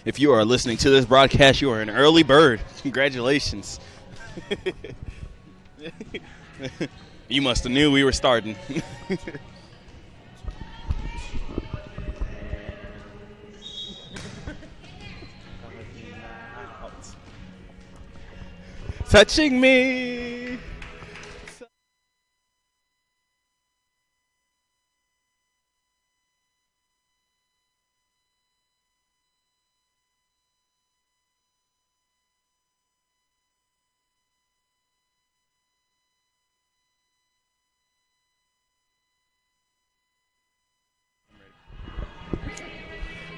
If you are listening to this broadcast, you are an early bird. Congratulations. You must have knew we were starting. Touching me.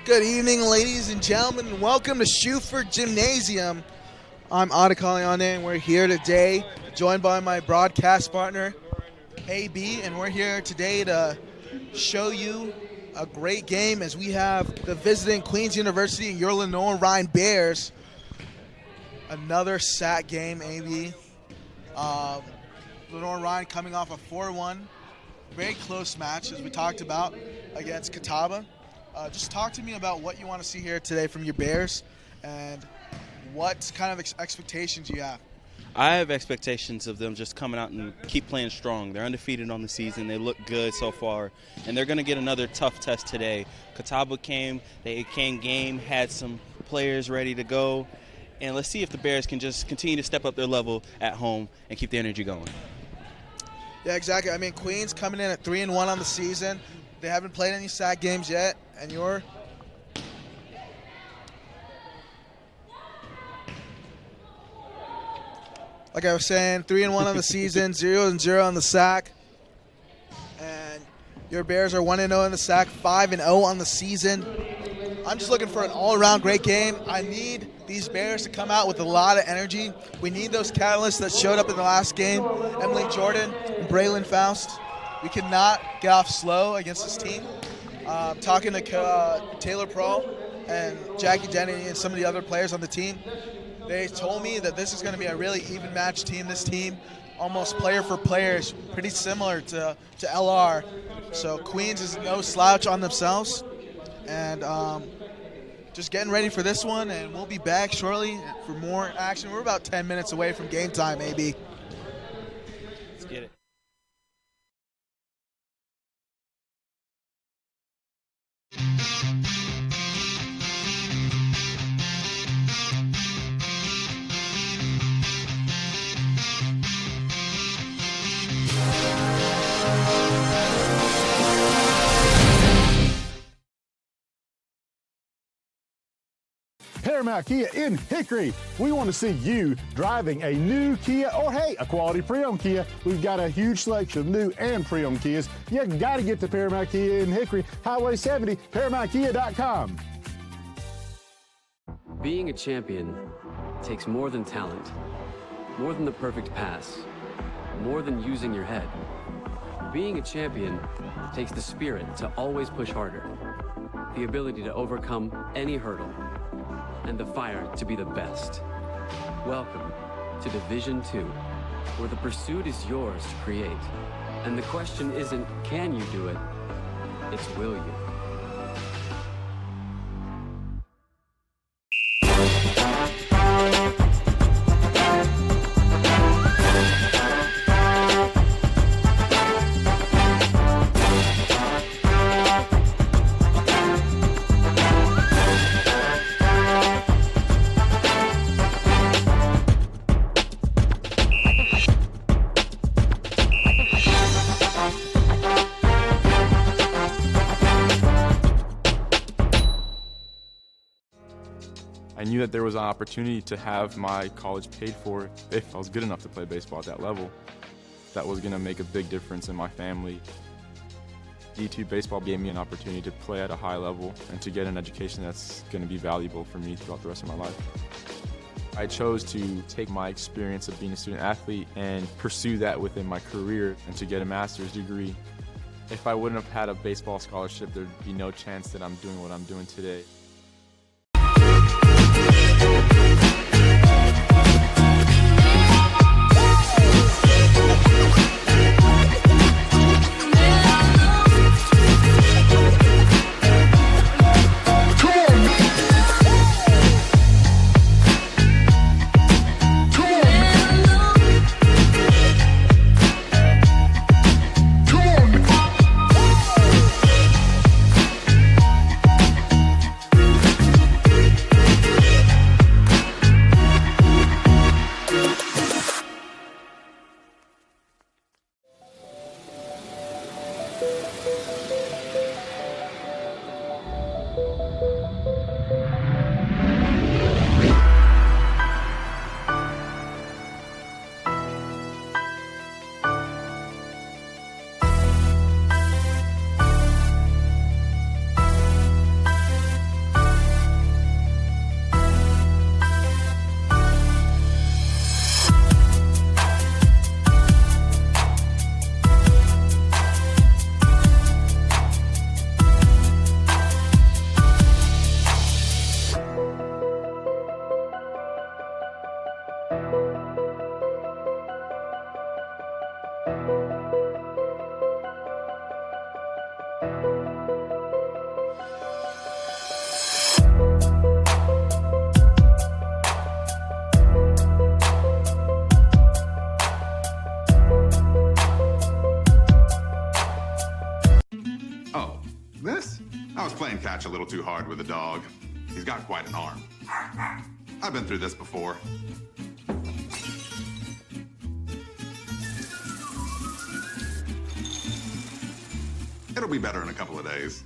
Good evening, ladies and gentlemen, and welcome to Schuford Gymnasium. I'm Adekaliane, and we're here today, joined by my broadcast partner, AB, and we're here today to show you a great game as we have the visiting Queen's University and your Lenoir-Rhyne Bears. Another SAC game, AB. Lenoir-Rhyne coming off a 4-1, very close match, as we talked about, against Catawba. Just talk to me about what you want to see here today from your Bears and what kind of expectations you have. I have expectations of them just coming out and keep playing strong. They're undefeated on the season. They look good so far, and they're going to get another tough test today. Catawba came game, had some players ready to go, and let's see if the Bears can just continue to step up their level at home and keep the energy going. Yeah, exactly. I mean, Queens coming in at 3-1 on the season. They haven't played any SAC games yet, and you're like I was saying, 3-1 on the season, 0-0 on the SAC, and your Bears are 1-0 in the SAC, 5-0 on the season. I'm just looking for an all-around great game. I need these Bears to come out with a lot of energy. We need those catalysts that showed up in the last game, Emily Jordan and Braylon Faust. We cannot get off slow against this team. Talking to Taylor Prohl and Jackie Denny and some of the other players on the team, they told me that this is going to be a really even match team. This team, almost player for player, is pretty similar to LR. So Queens is no slouch on themselves. And just getting ready for this one, and we'll be back shortly for more action. We're about 10 minutes away from game time, maybe. Let's get it. Paramount Kia in Hickory. We want to see you driving a new Kia or, hey, a quality pre-owned Kia. We've got a huge selection of new and pre-owned Kias. You got to get to Paramount Kia in Hickory, Highway 70, ParamountKia.com. Being a champion takes more than talent, more than the perfect pass, more than using your head. Being a champion takes the spirit to always push harder, the ability to overcome any hurdle, and the fire to be the best. Welcome to Division 2, where the pursuit is yours to create. And the question isn't, can you do it? It's, will you? I knew that there was an opportunity to have my college paid for if I was good enough to play baseball at that level. That was going to make a big difference in my family. D2 baseball gave me an opportunity to play at a high level and to get an education that's going to be valuable for me throughout the rest of my life. I chose to take my experience of being a student athlete and pursue that within my career and to get a master's degree. If I wouldn't have had a baseball scholarship, there'd be no chance that I'm doing what I'm doing today. This? I was playing catch a little too hard with the dog. He's got quite an arm. I've been through this before. It'll be better in a couple of days.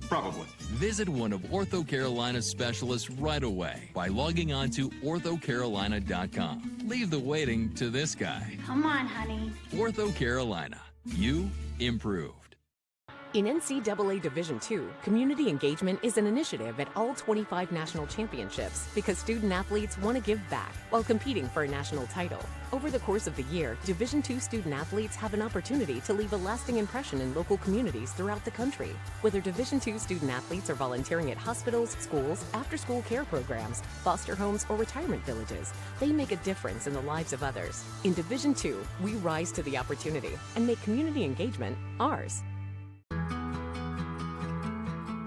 Probably. Visit one of Ortho Carolina's specialists right away by logging on to orthocarolina.com. Leave the waiting to this guy. Come on, honey. Ortho Carolina. You improved. In NCAA Division II, community engagement is an initiative at all 25 national championships because student athletes want to give back while competing for a national title. Over the course of the year, Division II student athletes have an opportunity to leave a lasting impression in local communities throughout the country. Whether Division II student athletes are volunteering at hospitals, schools, after-school care programs, foster homes, or retirement villages, they make a difference in the lives of others. In Division II, we rise to the opportunity and make community engagement ours.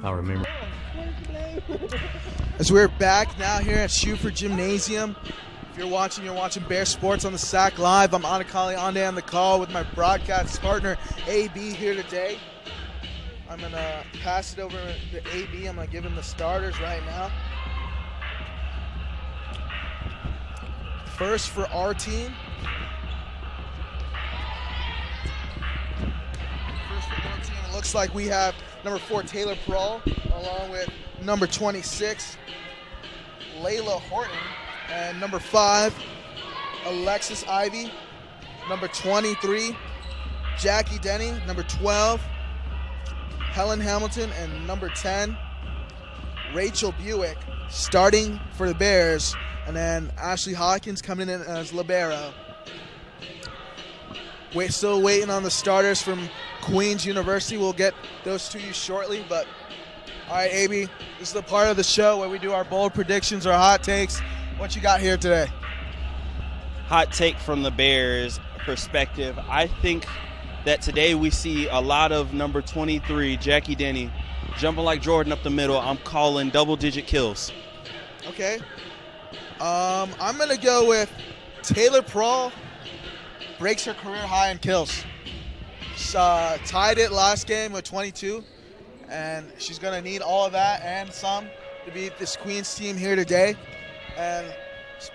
I remember. As we're back now here at Schuford Gymnasium. If you're watching Bear Sports on the SAC Live. I'm Anakali Ande on the call with my broadcast partner, AB, here today. I'm going to pass it over to AB. I'm going to give him the starters right now. First for our team. It looks like we have number 4, Taylor Prawl, along with number 26, Layla Horton, and number 5, Alexis Ivy, number 23, Jackie Denny, number 12, Helen Hamilton, and number 10, Rachel Buick, starting for the Bears, and then Ashley Hawkins coming in as libero. Still waiting on the starters from Queens University. We'll get those to you shortly, but all right, AB, this is the part of the show where we do our bold predictions, our hot takes. What you got here today? Hot take from the Bears perspective. I think that today we see a lot of number 23, Jackie Denny, jumping like Jordan up the middle. I'm calling double-digit kills. Okay. I'm going to go with Taylor Prawl breaks her career high in kills. Tied it last game with 22, and she's going to need all of that and some to beat this Queens team here today. And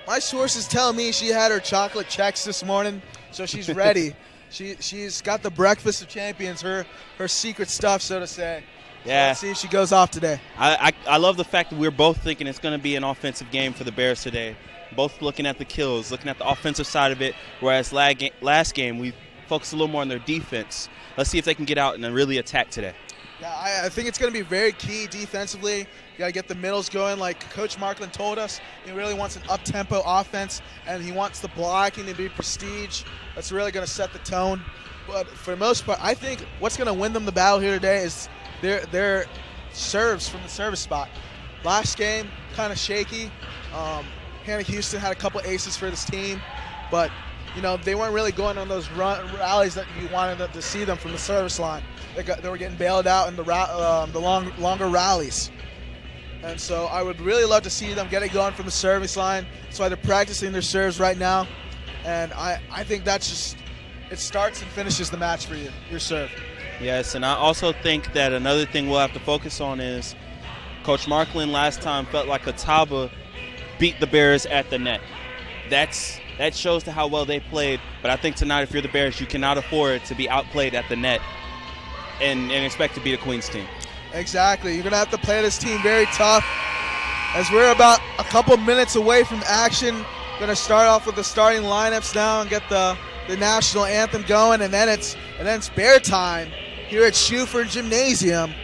my sources tell me she had her chocolate checks this morning, so she's ready. She's got the breakfast of champions, her secret stuff, so to say. Yeah. So let's see if she goes off today. I love the fact that we're both thinking it's going to be an offensive game for the Bears today. Both looking at the kills, looking at the offensive side of it, whereas last game we focused a little more on their defense. Let's see if they can get out and then really attack today. Yeah, I think it's going to be very key defensively. You got to get the middles going like Coach Markland told us. He really wants an up-tempo offense, and he wants the blocking to be prestige. That's really going to set the tone. But for the most part, I think what's going to win them the battle here today is their serves from the service spot. Last game, kind of shaky. Hannah Houston had a couple aces for this team, but they weren't really going on those rallies that you wanted to see them from the service line. They were getting bailed out in the longer rallies. And so I would really love to see them get it going from the service line. That's why they're practicing their serves right now. And I think that's just, it starts and finishes the match for you, your serve. Yes, and I also think that another thing we'll have to focus on is Coach Markland last time felt like Catawba beat the Bears at the net. That shows to how well they played, but I think tonight if you're the Bears, you cannot afford to be outplayed at the net and expect to beat a Queens team. Exactly. You're going to have to play this team very tough. As we're about a couple minutes away from action, going to start off with the starting lineups now and get the national anthem going, and then it's Bear time here at Schuford Gymnasium.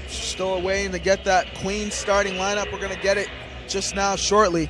Still waiting to get that Queens starting lineup. We're going to get it just now shortly.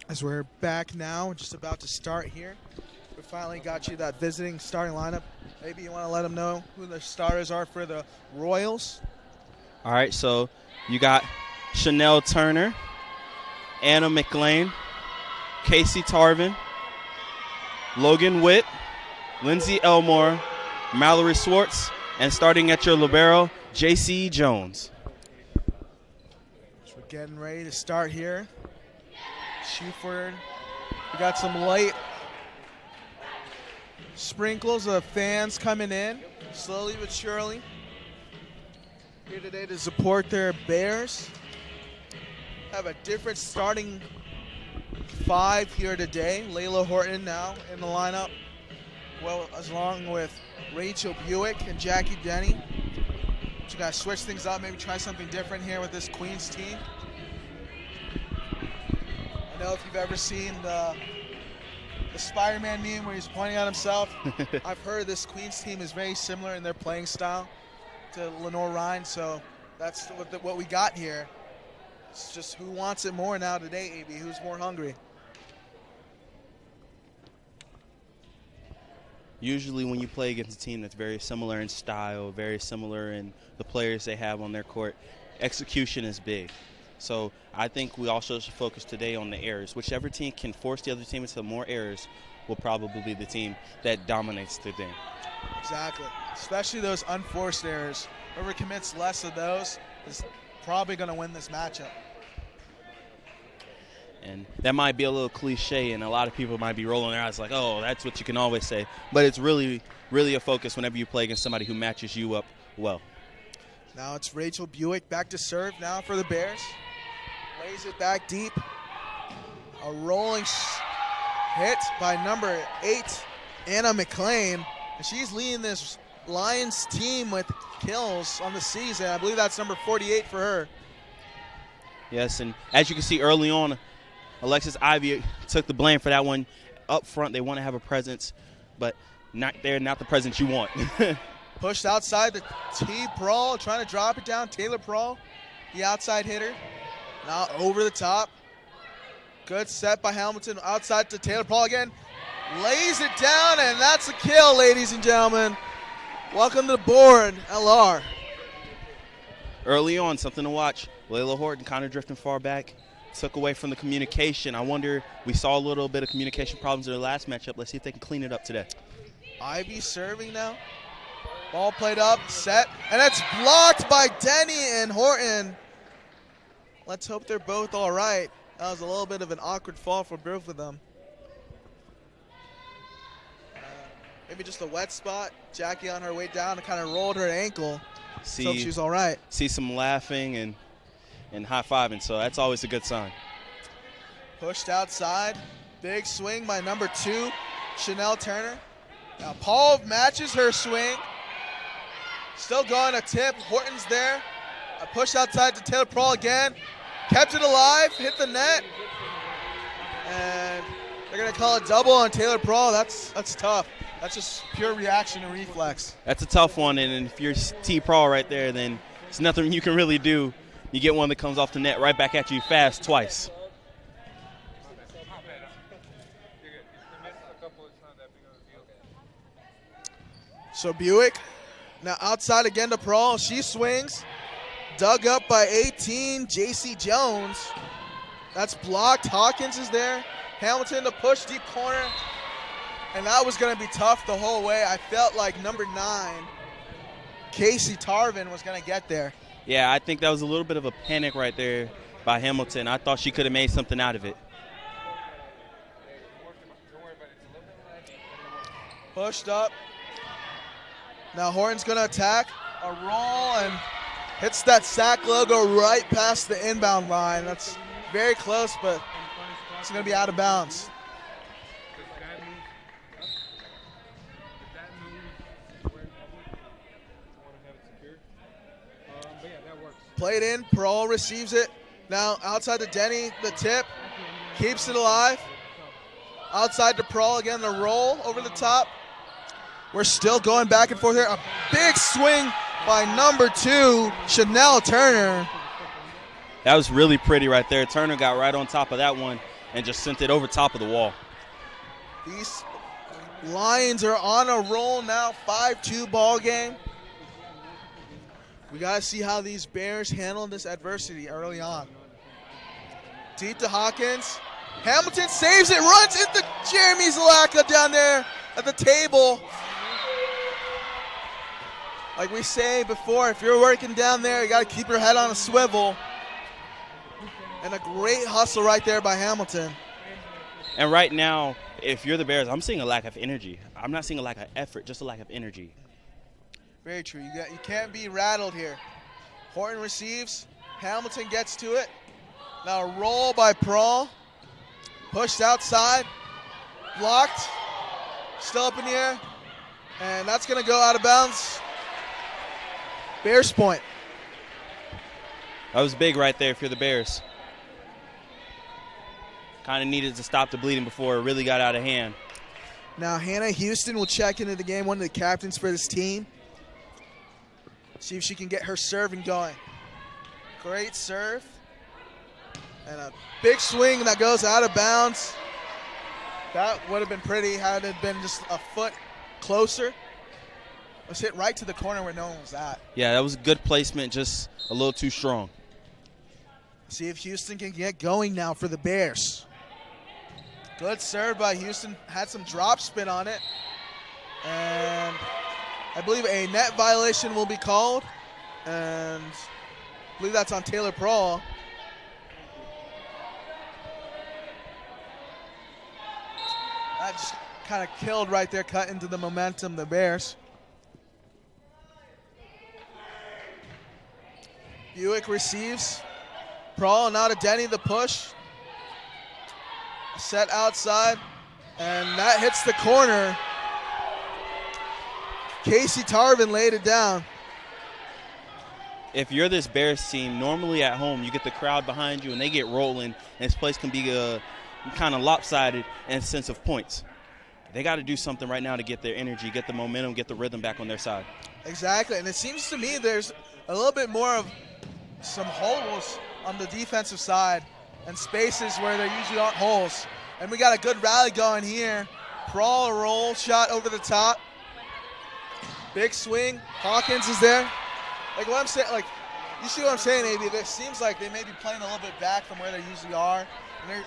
As we're back now, just about to start here. We finally got you that visiting starting lineup. Maybe you want to let them know who the starters are for the Royals. All right, so you got Chanel Turner, Anna McLean, Casey Tarvin, Logan Witt, Lindsay Elmore, Mallory Swartz, and starting at your libero, J.C. Jones. So we're getting ready to start here. Shuford. We got some light sprinkles of fans coming in, slowly but surely. Here today to support their Bears. Have a different starting 5 here today. Layla Horton now in the lineup, well, along with Rachel Buick and Jackie Denny. But you guys switch things up, maybe try something different here with this Queens team. I know if you've ever seen the Spider-Man meme where he's pointing at himself, I've heard this Queens team is very similar in their playing style to Lenoir-Rhyne, so that's what we got here. It's just who wants it more now today, AB? Who's more hungry? Usually when you play against a team that's very similar in style, very similar in the players they have on their court, execution is big. So I think we also should focus today on the errors. Whichever team can force the other team into more errors will probably be the team that dominates the game. Exactly. Especially those unforced errors. Whoever commits less of those is probably going to win this matchup. And that might be a little cliche, and a lot of people might be rolling their eyes like, oh, that's what you can always say. But it's really, really a focus whenever you play against somebody who matches you up well. Now it's Rachel Buick back to serve now for the Bears. Lays it back deep. A rolling hit by number 8, Anna McLean. And she's leading this Lions team with kills on the season. I believe that's number 48 for her. Yes, and as you can see early on, Alexis Ivy took the blame for that one. Up front, they want to have a presence, but not the presence you want. Pushed outside the T. Prawl, trying to drop it down. Taylor Prawl, the outside hitter. Now over the top. Good set by Hamilton. Outside to Taylor Prawl again. Lays it down, and that's a kill, ladies and gentlemen. Welcome to the board, LR. Early on, something to watch. Layla Horton kind of drifting far back. Took away from the communication. I wonder, we saw a little bit of communication problems in the last matchup. Let's see if they can clean it up today. Ivy serving now. Ball played up, set, and it's blocked by Denny and Horton. Let's hope they're both all right. That was a little bit of an awkward fall for both of them. Maybe just a wet spot. Jackie on her way down and kind of rolled her ankle. Let's hope she's all right. See some laughing and high-fiving, so that's always a good sign. Pushed outside. Big swing by number 2, Chanel Turner. Now Paul matches her swing. Still going a tip. Horton's there. A push outside to Taylor Prawl again. Kept it alive, hit the net. And they're going to call a double on Taylor Prawl. That's tough. That's just pure reaction and reflex. That's a tough one, and if you're T. Prawl right there, then there's nothing you can really do. You get one that comes off the net right back at you fast twice. So Buick, now outside again to Prawl. She swings. Dug up by 18, J.C. Jones. That's blocked. Hawkins is there. Hamilton to push deep corner. And that was going to be tough the whole way. I felt like number 9, Casey Tarvin, was going to get there. Yeah, I think that was a little bit of a panic right there by Hamilton. I thought she could have made something out of it. Pushed up. Now Horton's going to attack. A roll and hits that SAC logo right past the inbound line. That's very close, but it's going to be out of bounds. Played in, Prawl receives it. Now outside to Denny, the tip, keeps it alive. Outside to Prawl again, the roll over the top. We're still going back and forth here. A big swing by number 2, Chanel Turner. That was really pretty right there. Turner got right on top of that one and just sent it over top of the wall. These Lions are on a roll now, 5-2 ball game. We got to see how these Bears handle this adversity early on. Deep to Hawkins. Hamilton saves it, runs into Jeremy Zalaka down there at the table. Like we say before, if you're working down there, you got to keep your head on a swivel. And a great hustle right there by Hamilton. And right now, if you're the Bears, I'm seeing a lack of energy. I'm not seeing a lack of effort, just a lack of energy. Very true. You can't be rattled here. Horton receives. Hamilton gets to it. Now a roll by Prawl. Pushed outside. Blocked. Still up in the air. And that's going to go out of bounds. Bears point. That was big right there if you're the Bears. Kind of needed to stop the bleeding before it really got out of hand. Now Hannah Houston will check into the game, one of the captains for this team. See if she can get her serving going. Great serve. And a big swing that goes out of bounds. That would have been pretty had it been just a foot closer. It was hit right to the corner where no one was at. Yeah, that was a good placement, just a little too strong. See if Houston can get going now for the Bears. Good serve by Houston. Had some drop spin on it. And I believe a net violation will be called. And I believe that's on Taylor Prawl. That just kind of killed right there, cut into the momentum, the Bears. Buick receives. Prawl now to Denny, the push. Set outside, and that hits the corner. Casey Tarvin laid it down. If you're this Bears team, normally at home you get the crowd behind you and they get rolling, and this place can be kind of lopsided in sense of points. They got to do something right now to get their energy, get the momentum, get the rhythm back on their side. Exactly, and it seems to me there's a little bit more of some holes on the defensive side and spaces where there usually aren't holes. And we got a good rally going here. Prawl roll shot over the top. Big swing. Hawkins is there. Like what I'm saying, like you see what I'm saying, AB? It seems like they may be playing a little bit back from where they usually are. And they're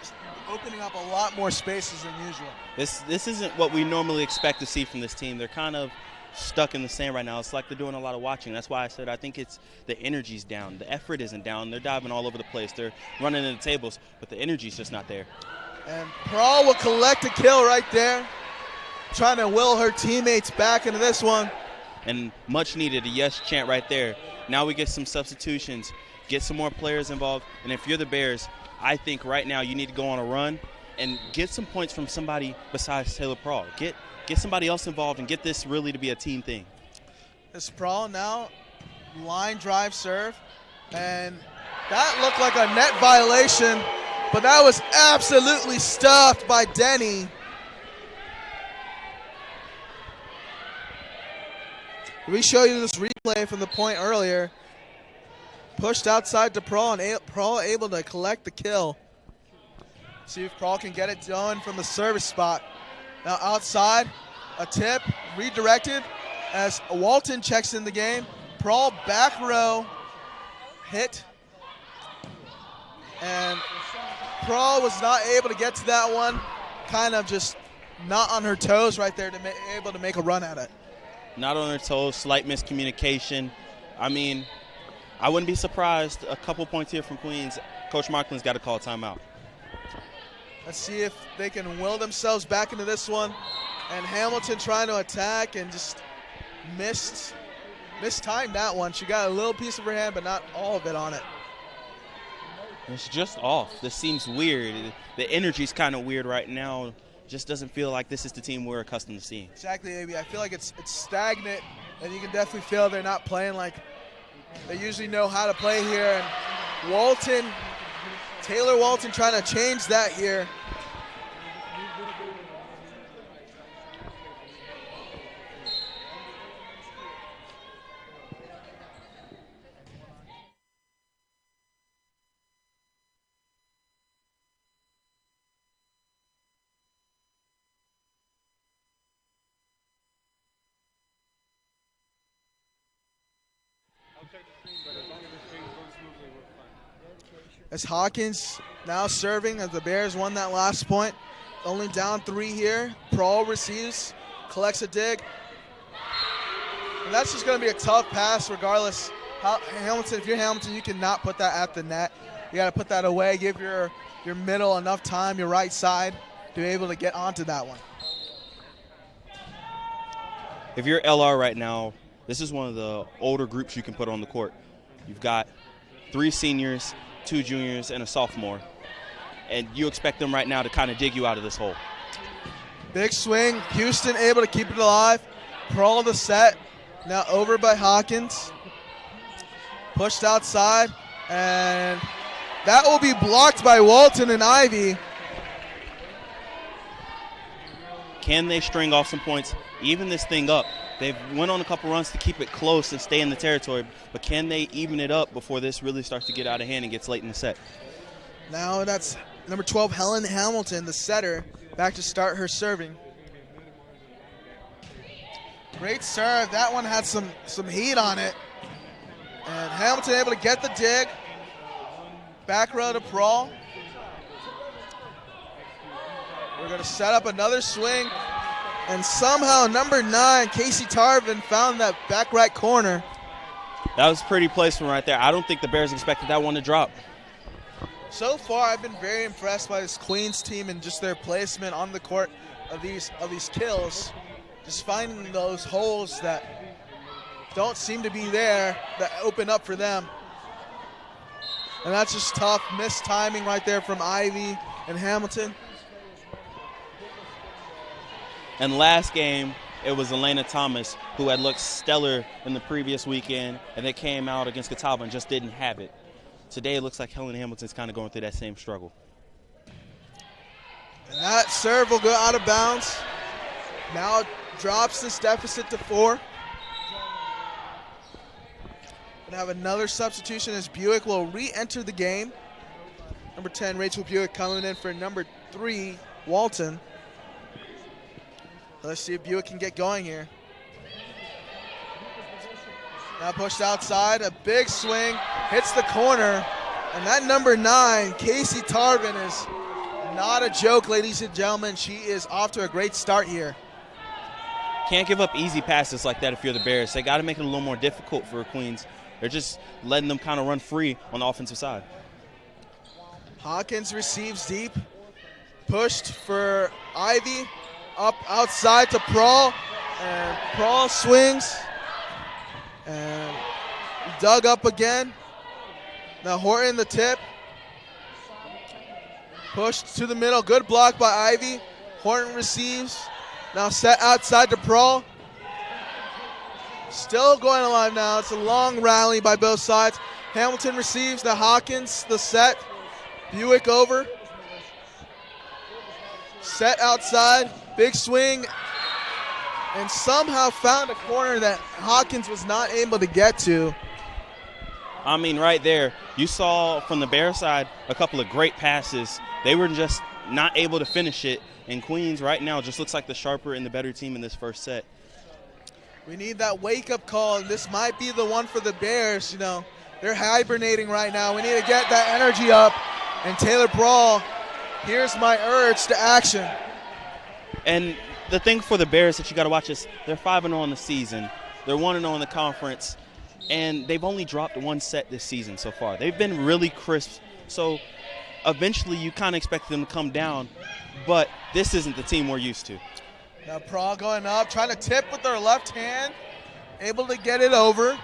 opening up a lot more spaces than usual. This isn't what we normally expect to see from this team. They're kind of stuck in the sand right now. It's like they're doing a lot of watching. That's why I said I think it's the energy's down. The effort isn't down. They're diving all over the place. They're running into tables, but the energy's just not there. And Prawl will collect a kill right there, trying to will her teammates back into this one. And much needed, a yes chant right there. Now we get some substitutions, get some more players involved. And if you're the Bears, I think right now you need to go on a run and get some points from somebody besides Taylor Prawl. Get somebody else involved and get this really to be a team thing. This Prawl now, line drive serve, and that looked like a net violation, but that was absolutely stuffed by Denny. We show you this replay from the point earlier. Pushed outside to Prawl, and Prawl able to collect the kill. See if Prawl can get it done from the service spot. Now outside, a tip, redirected as Walton checks in the game. Prawl back row, hit. And Prawl was not able to get to that one. Kind of just not on her toes right there to be able to make a run at it. Not on her toes, slight miscommunication. I mean, I wouldn't be surprised. A couple points here from Queens. Coach Marklin's got to call a timeout. Let's see if they can will themselves back into this one. And Hamilton trying to attack and just mistimed that one. She got a little piece of her hand, but not all of it on it. It's just off. This seems weird. The energy's kind of weird right now. Just doesn't feel like this is the team we're accustomed to seeing. Exactly, AB. I feel like it's stagnant, and you can definitely feel they're not playing like they usually know how to play here. And Taylor Walton trying to change that here. As Hawkins now serving as the Bears won that last point. Only down 3 here. Prawl receives, collects a dig. And that's just going to be a tough pass regardless. Hamilton, if you're Hamilton, you cannot put that at the net. You got to put that away, give your middle enough time, your right side, to be able to get onto that one. If you're LR right now, this is one of the older groups you can put on the court. You've got 3 seniors, 2 juniors, and a sophomore. And you expect them right now to kind of dig you out of this hole. Big swing. Houston able to keep it alive. Prawl the set. Now over by Hawkins. Pushed outside. And that will be blocked by Walton and Ivy. Can they string off some points, even this thing up? They've went on a couple runs to keep it close and stay in the territory, but can they even it up before this really starts to get out of hand and gets late in the set? Now that's number 12, Helen Hamilton, the setter, back to start her serving. Great serve. That one had some heat on it. And Hamilton able to get the dig. Back row to Prawl. We're going to set up another swing. And somehow number 9, Casey Tarvin, found that back right corner. That was pretty placement right there. I don't think the Bears expected that one to drop. So far, I've been very impressed by this Queens team and just their placement on the court of these kills. Just finding those holes that don't seem to be there that open up for them. And that's just tough. Missed timing right there from Ivy and Hamilton. And last game, it was Elena Thomas, who had looked stellar in the previous weekend, and they came out against Catawba and just didn't have it. Today, it looks like Helen Hamilton's kind of going through that same struggle. And that serve will go out of bounds. Now drops this deficit to 4. Gonna have another substitution as Buick will re-enter the game. Number 10, Rachel Buick, coming in for number 3, Walton. Let's see if Buick can get going here. Now pushed outside, a big swing, hits the corner, and that number 9, Casey Tarvin, is not a joke, ladies and gentlemen. She is off to a great start here. Can't give up easy passes like that if you're the Bears. They got to make it a little more difficult for Queens. They're just letting them kind of run free on the offensive side. Hawkins receives deep, pushed for Ivy, up outside to Prawl, and Prawl swings, and dug up again. Now Horton the tip, pushed to the middle, good block by Ivy. Horton receives, now set outside to Prawl. Still going alive now. It's a long rally by both sides. Hamilton receives, the Hawkins, the set. Buick over. Set outside, big swing, and somehow found a corner that Hawkins was not able to get to. I mean, right there, you saw from the Bear side a couple of great passes. They were just not able to finish it, and Queens right now just looks like the sharper and the better team in this first set. We need that wake-up call, and this might be the one for the Bears. You know, they're hibernating right now. We need to get that energy up, and Taylor Prawl, here's my urge to action. And the thing for the Bears that you got to watch is they're 5-0 on the season. They're 1-0 in the conference, and they've only dropped 1 set this season so far. They've been really crisp. So eventually you kind of expect them to come down, but this isn't the team we're used to. Now Prawl going up, trying to tip with their left hand, able to get it over.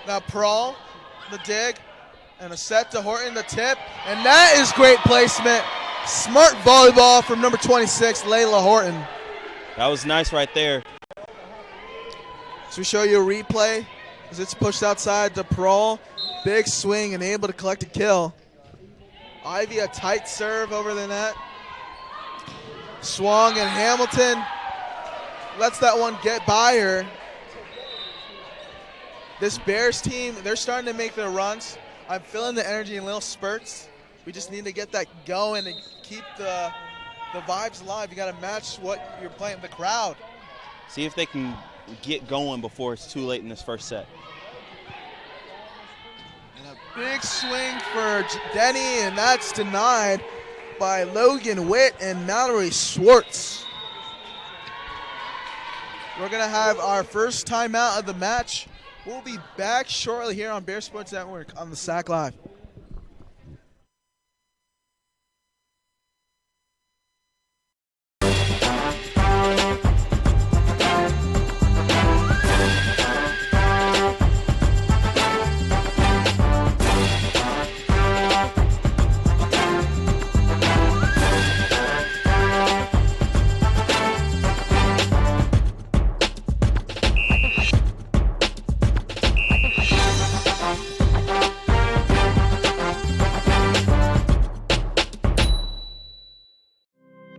Now Prawl, the dig, and a set to Horton, the tip, and that is great placement. Smart volleyball from number 26, Layla Horton. That was nice right there. So we show you a replay as it's pushed outside to Prawl. Big swing and able to collect a kill. Ivy, a tight serve over the net. Swung, and Hamilton lets that one get by her. This Bears team, they're starting to make their runs. I'm feeling the energy in little spurts. We just need to get that going and keep the vibes alive. You got to match what you're playing, the crowd. See if they can get going before it's too late in this first set. Big swing for Denny, and that's denied by Logan Witt and Mallory Schwartz. We're going to have our first timeout of the match. We'll be back shortly here on Bear Sports Network on the SAC Live.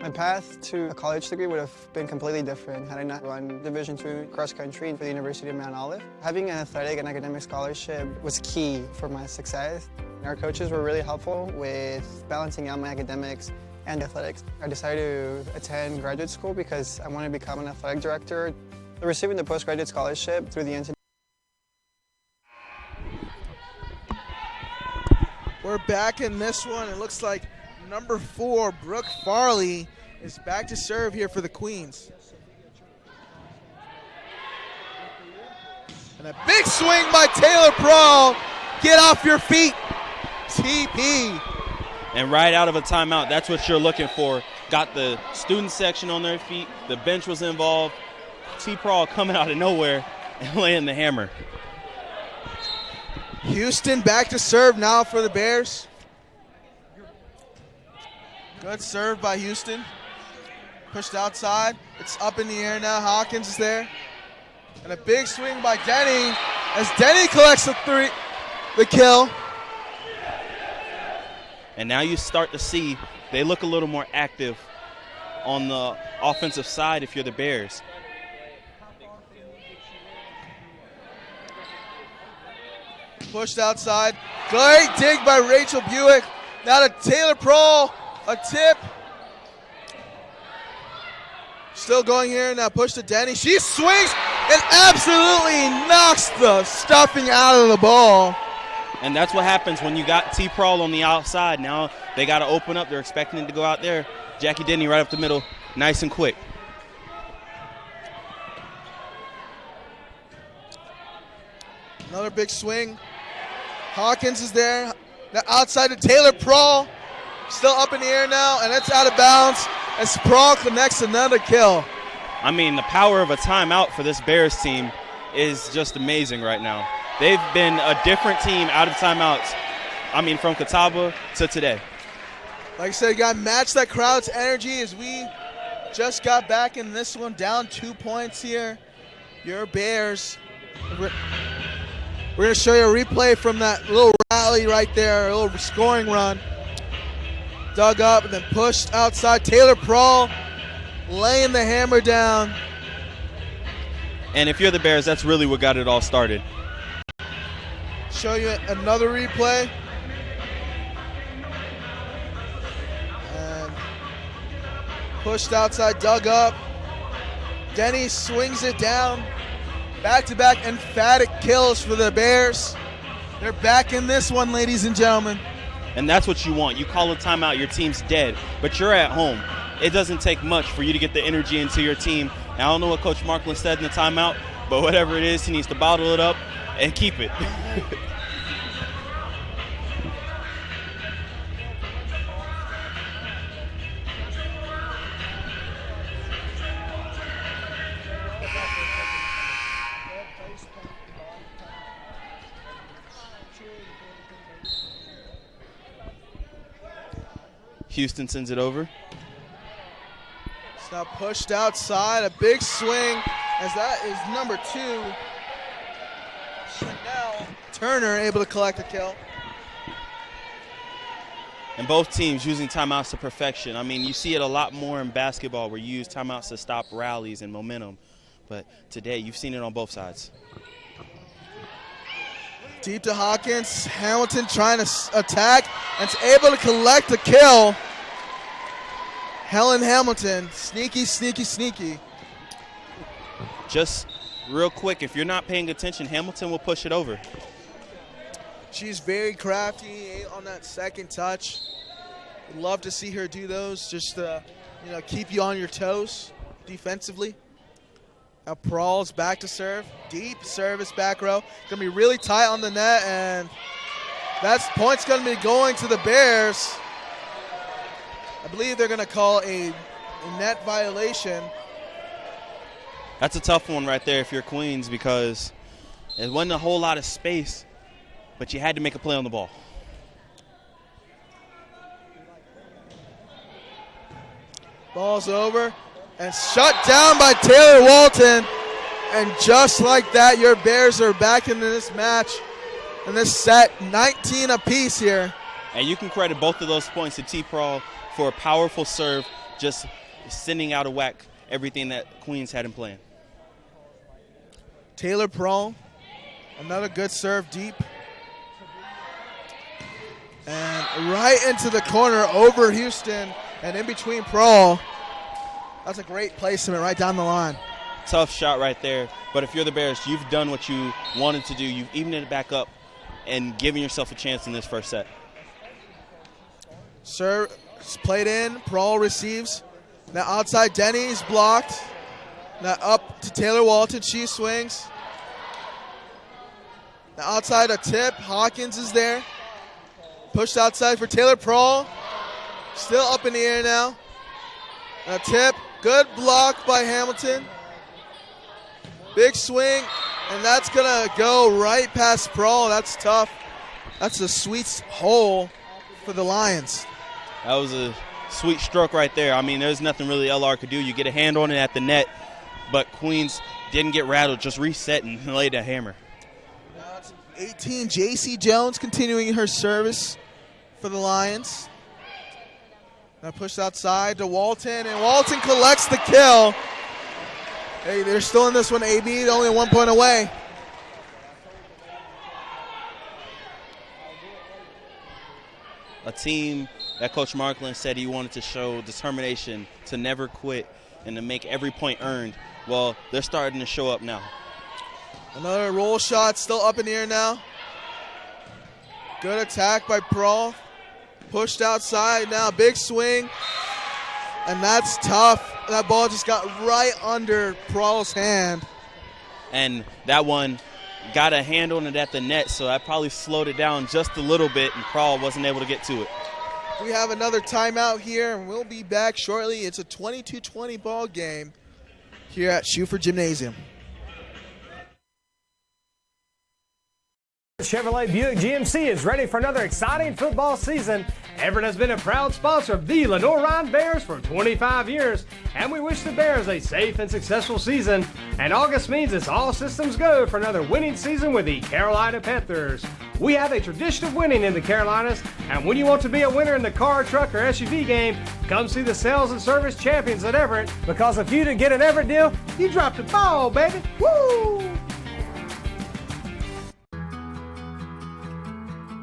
My path to a college degree would have been completely different had I not run Division II cross country for the University of Mount Olive. Having an athletic and academic scholarship was key for my success. Our coaches were really helpful with balancing out my academics and athletics. I decided to attend graduate school because I wanted to become an athletic director. Receiving the postgraduate scholarship through the NCAA. We're back in this one. It looks like number 4, Brooke Farley, is back to serve here for the Queens. And a big swing by Taylor Prawl. Get off your feet, TP. And right out of a timeout, that's what you're looking for. Got the student section on their feet. The bench was involved. T. Prawl coming out of nowhere and laying the hammer. Houston back to serve now for the Bears. Good serve by Houston. Pushed outside. It's up in the air now. Hawkins is there. And a big swing by Denny as Denny collects the kill. And now you start to see they look a little more active on the offensive side if you're the Bears. Pushed outside. Great dig by Rachel Buick. Now to Taylor Prawl. A tip. Still going here. Now push to Denny. She swings and absolutely knocks the stuffing out of the ball. And that's what happens when you got T. Prawl on the outside. Now they got to open up. They're expecting it to go out there. Jackie Denny right up the middle. Nice and quick. Another big swing. Hawkins is there. Now outside to Taylor Prawl. Still up in the air now, and it's out of bounds as Prawl connects another kill. I mean, the power of a timeout for this Bears team is just amazing right now. They've been a different team out of timeouts. I mean, from Catawba to today. Like I said, you got to match that crowd's energy as we just got back in this one, down 2 points here. Your Bears. We're going to show you a replay from that little rally right there, a little scoring run. Dug up and then pushed outside. Taylor Prawl laying the hammer down. And if you're the Bears, that's really what got it all started. Show you another replay. And pushed outside, dug up. Denny swings it down. Back-to-back emphatic kills for the Bears. They're back in this one, ladies and gentlemen. And that's what you want. You call a timeout, your team's dead, but you're at home. It doesn't take much for you to get the energy into your team. And I don't know what Coach Markland said in the timeout, but whatever it is, he needs to bottle it up and keep it. Houston sends it over. It's now pushed outside. A big swing as that is number 2. Chanel Turner able to collect a kill. And both teams using timeouts to perfection. I mean, you see it a lot more in basketball where you use timeouts to stop rallies and momentum. But today, you've seen it on both sides. Deep to Hawkins. Hamilton trying to attack and is able to collect a kill. Helen Hamilton, sneaky, sneaky, sneaky. Just real quick, if you're not paying attention, Hamilton will push it over. She's very crafty on that second touch. Would love to see her do those, just to, keep you on your toes defensively. Now Prall's back to serve. Deep service back row. Going to be really tight on the net, and that point's going to be going to the Bears. I believe they're going to call a net violation. That's a tough one right there if you're Queens, because it wasn't a whole lot of space, but you had to make a play on the ball. Ball's over and shut down by Taylor Walton. And just like that, your Bears are back into this match. In this set, 19 apiece here. And you can credit both of those points to T. Prall for a powerful serve, just sending out of whack everything that Queens had in plan. Taylor Prall, another good serve deep. And right into the corner over Houston and in between Prall. That's a great placement right down the line. Tough shot right there. But if you're the Bears, you've done what you wanted to do. You've evened it back up and given yourself a chance in this first set. Serve played in. Prall receives. Now outside, Denny's blocked. Now up to Taylor Walton. She swings. Now outside a tip. Hawkins is there. Pushed outside for Taylor Prall. Still up in the air now. A tip. Good block by Hamilton. Big swing. And that's going to go right past Prall. That's tough. That's a sweet hole for the Lions. That was a sweet stroke right there. I mean, there's nothing really LR could do. You get a hand on it at the net, but Queens didn't get rattled, just reset and laid a hammer. Now it's 18, J.C. Jones continuing her service for the Lions. Now pushed outside to Walton, and Walton collects the kill. Hey, they're still in this one, AB, only 1 point away. A team that Coach Markland said he wanted to show determination to never quit and to make every point earned. Well, they're starting to show up now. Another roll shot still up in the air now. Good attack by Prall. Pushed outside now, big swing. And that's tough. That ball just got right under Prall's hand. And that one got a hand on it at the net, so that probably slowed it down just a little bit, and Prall wasn't able to get to it. We have another timeout here, and we'll be back shortly. It's a 22-20 ball game here at Schuford Gymnasium. Chevrolet Buick GMC is ready for another exciting football season. Everett has been a proud sponsor of the Lenoir-Rhyne Bears for 25 years, and we wish the Bears a safe and successful season. And August means it's all systems go for another winning season with the Carolina Panthers. We have a tradition of winning in the Carolinas, and when you want to be a winner in the car, truck, or SUV game, come see the sales and service champions at Everett, because if you didn't get an Everett deal, you dropped the ball, baby. Woo!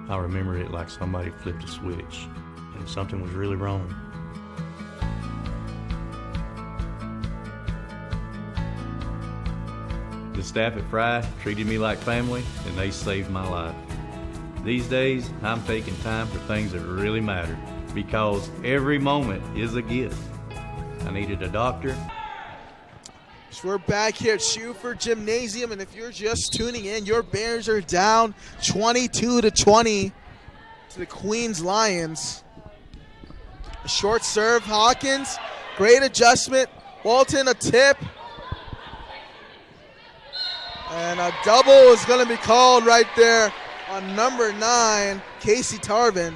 I remember it like somebody flipped a switch and something was really wrong. The staff at Fry treated me like family, and they saved my life. These days, I'm taking time for things that really matter, because every moment is a gift. I needed a doctor. So we're back here at Schuford Gymnasium, and if you're just tuning in, your Bears are down 22-20 to the Queens Lions. A short serve, Hawkins, great adjustment. Walton, a tip. And a double is going to be called right there on number 9, Casey Tarvin.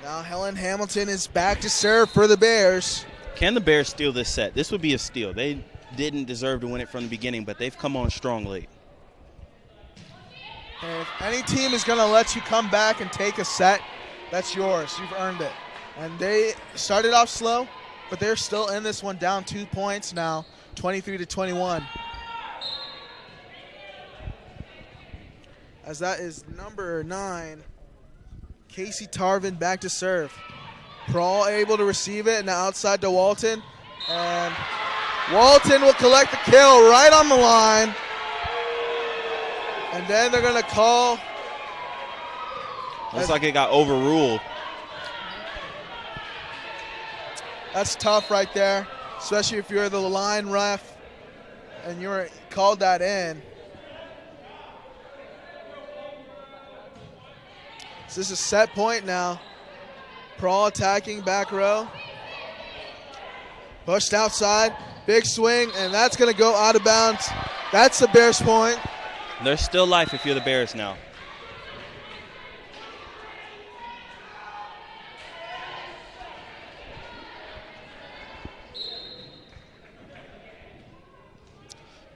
Now Helen Hamilton is back to serve for the Bears. Can the Bears steal this set? This would be a steal. They didn't deserve to win it from the beginning, but they've come on strong late. And if any team is going to let you come back and take a set, that's yours. You've earned it. And they started off slow, but they're still in this one down 2 points now, 23-21. As that is number 9. Casey Tarvin back to serve. Prall able to receive it, and outside to Walton. And Walton will collect the kill right on the line. And then they're going to call. Looks like it got overruled. That's tough right there, especially if you're the line ref and you're called that in. So this is set point now. Prawl attacking back row. Pushed outside, big swing, and that's going to go out of bounds. That's the Bears point. There's still life if you're the Bears now.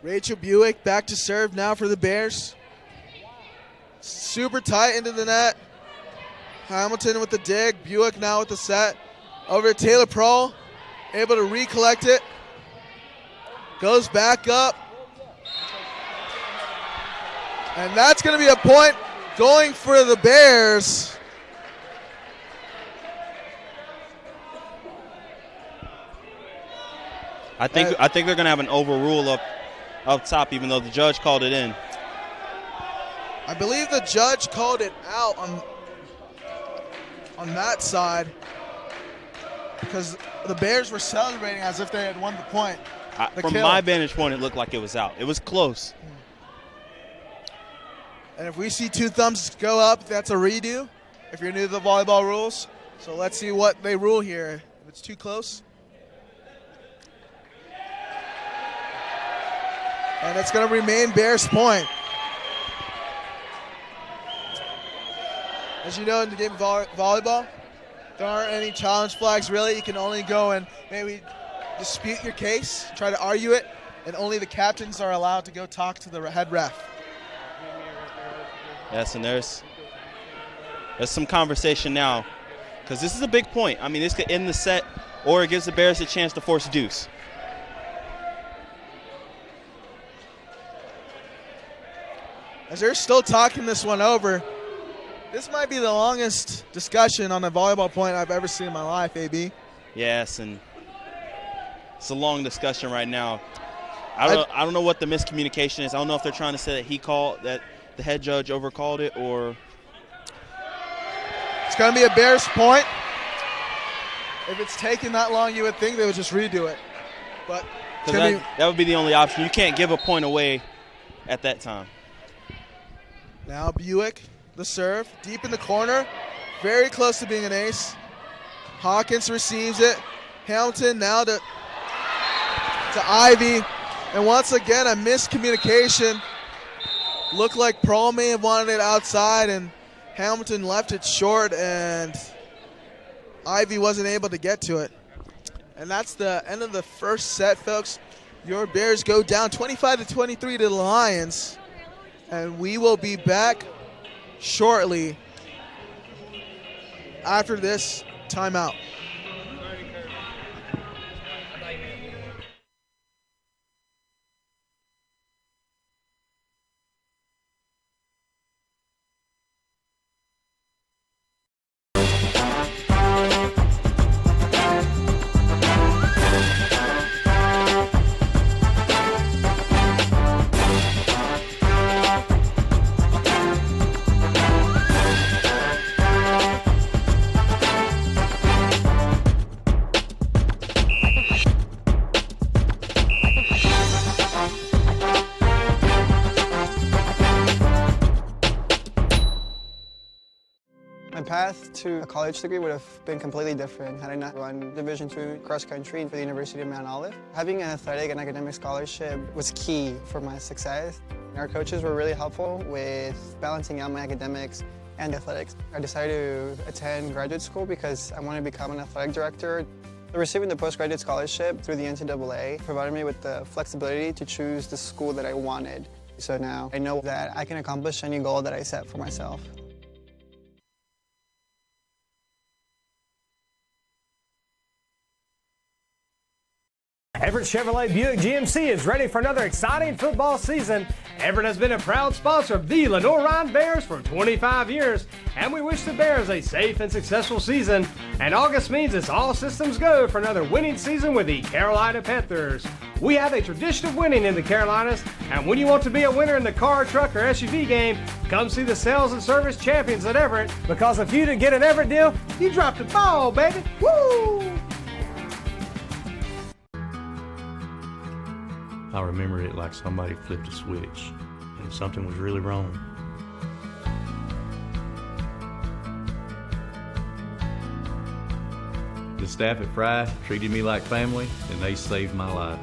Rachel Buick back to serve now for the Bears. Super tight into the net. Hamilton with the dig. Buick now with the set. Over to Taylor Prawl. Able to recollect it. Goes back up. And that's going to be a point going for the Bears. I think they're going to have an overrule up top, even though the judge called it in. I believe the judge called it out on that side because the Bears were celebrating as if they had won the point. From my vantage point, it looked like it was out. It was close. And if we see two thumbs go up, that's a redo if you're new to the volleyball rules. So let's see what they rule here. If it's too close. And it's going to remain Bears point. As you know, in the game of volleyball, there aren't any challenge flags really. You can only go and maybe dispute your case, try to argue it, and only the captains are allowed to go talk to the head ref. Yes, and there's some conversation now because this is a big point. I mean, this could end the set or it gives the Bears a chance to force deuce. As they're still talking this one over, this might be the longest discussion on a volleyball point I've ever seen in my life, AB. Yes, and it's a long discussion right now. I don't know what the miscommunication is. I don't know if they're trying to say that the head judge overcalled it or. It's going to be a Bears point. If it's taking that long, you would think they would just redo it. But that would be the only option. You can't give a point away at that time. Now Buick, the serve, deep in the corner, very close to being an ace. Hawkins receives it. Hamilton now to Ivy. And once again, a miscommunication. Looked like Prawl may have wanted it outside, and Hamilton left it short, and Ivy wasn't able to get to it. And that's the end of the first set, folks. Your Bears go down 25-23 to the Lions. And we will be back shortly after this timeout. My path to a college degree would have been completely different had I not run Division II cross country for the University of Mount Olive. Having an athletic and academic scholarship was key for my success. Our coaches were really helpful with balancing out my academics and athletics. I decided to attend graduate school because I wanted to become an athletic director. Receiving the postgraduate scholarship through the NCAA provided me with the flexibility to choose the school that I wanted. So now I know that I can accomplish any goal that I set for myself. Everett Chevrolet Buick GMC is ready for another exciting football season. Everett has been a proud sponsor of the Lenoir-Rhyne Bears for 25 years, and we wish the Bears a safe and successful season. And August means it's all systems go for another winning season with the Carolina Panthers. We have a tradition of winning in the Carolinas, and when you want to be a winner in the car, truck, or SUV game, come see the sales and service champions at Everett, because if you didn't get an Everett deal, you dropped the ball, baby. Woo! I remember it like somebody flipped a switch and something was really wrong. The staff at Fry treated me like family and they saved my life.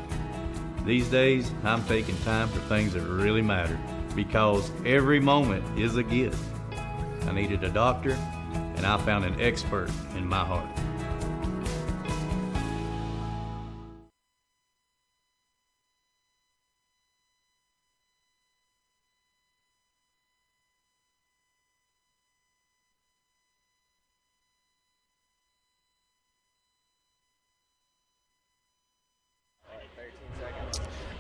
These days, I'm taking time for things that really matter because every moment is a gift. I needed a doctor and I found an expert in my heart.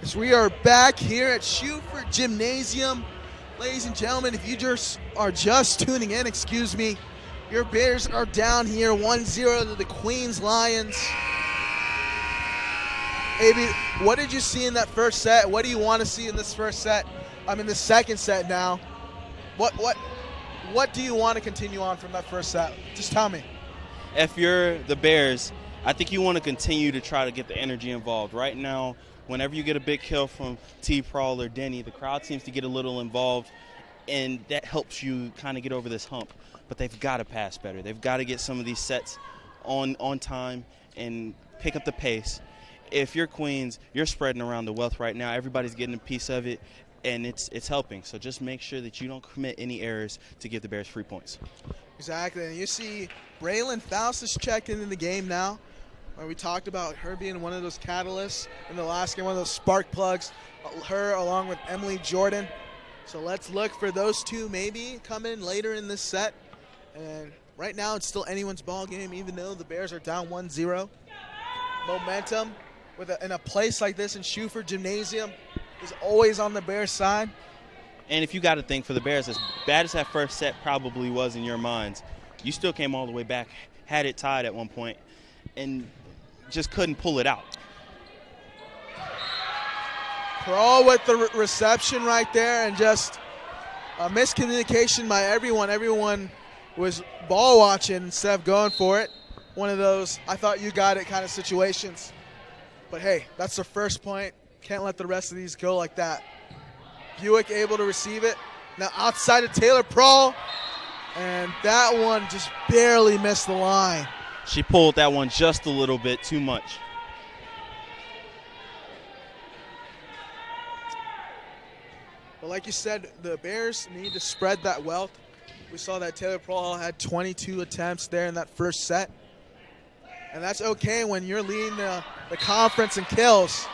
As we are back here at Schuford Gymnasium. Ladies and gentlemen, if you are just tuning in, excuse me, your Bears are down here 1-0 to the Queens Lions. AB, what did you see in that first set? What do you want to see in this first set? I'm in the second set now. What do you want to continue on from that first set? Just tell me. If you're the Bears, I think you want to continue to try to get the energy involved. Right now, whenever you get a big kill from T-Prawl or Denny, the crowd seems to get a little involved, and that helps you kind of get over this hump. But they've got to pass better. They've got to get some of these sets on time and pick up the pace. If you're Queens, you're spreading around the wealth right now. Everybody's getting a piece of it, and it's helping. So just make sure that you don't commit any errors to give the Bears free points. Exactly, and you see Braylon Faust is checked in the game now. We talked about her being one of those catalysts in the last game, one of those spark plugs, her along with Emily Jordan. So let's look for those two maybe come in later in this set. And right now it's still anyone's ball game, even though the Bears are down 1-0. Momentum in a place like this in Schuford Gymnasium is always on the Bears' side. And if you got to think for the Bears, as bad as that first set probably was in your minds, you still came all the way back, had it tied at one point, and just couldn't pull it out. Pro with the reception right there, and just a miscommunication by everyone. Everyone was ball watching instead of going for it. One of those, I thought you got it kind of situations. But hey, that's the first point. Can't let the rest of these go like that. Buick able to receive it. Now outside of Taylor Prawl, and that one just barely missed the line. She pulled that one just a little bit too much. But like you said, the Bears need to spread that wealth. We saw that Taylor Prawl had 22 attempts there in that first set. And that's okay when you're leading the conference in kills.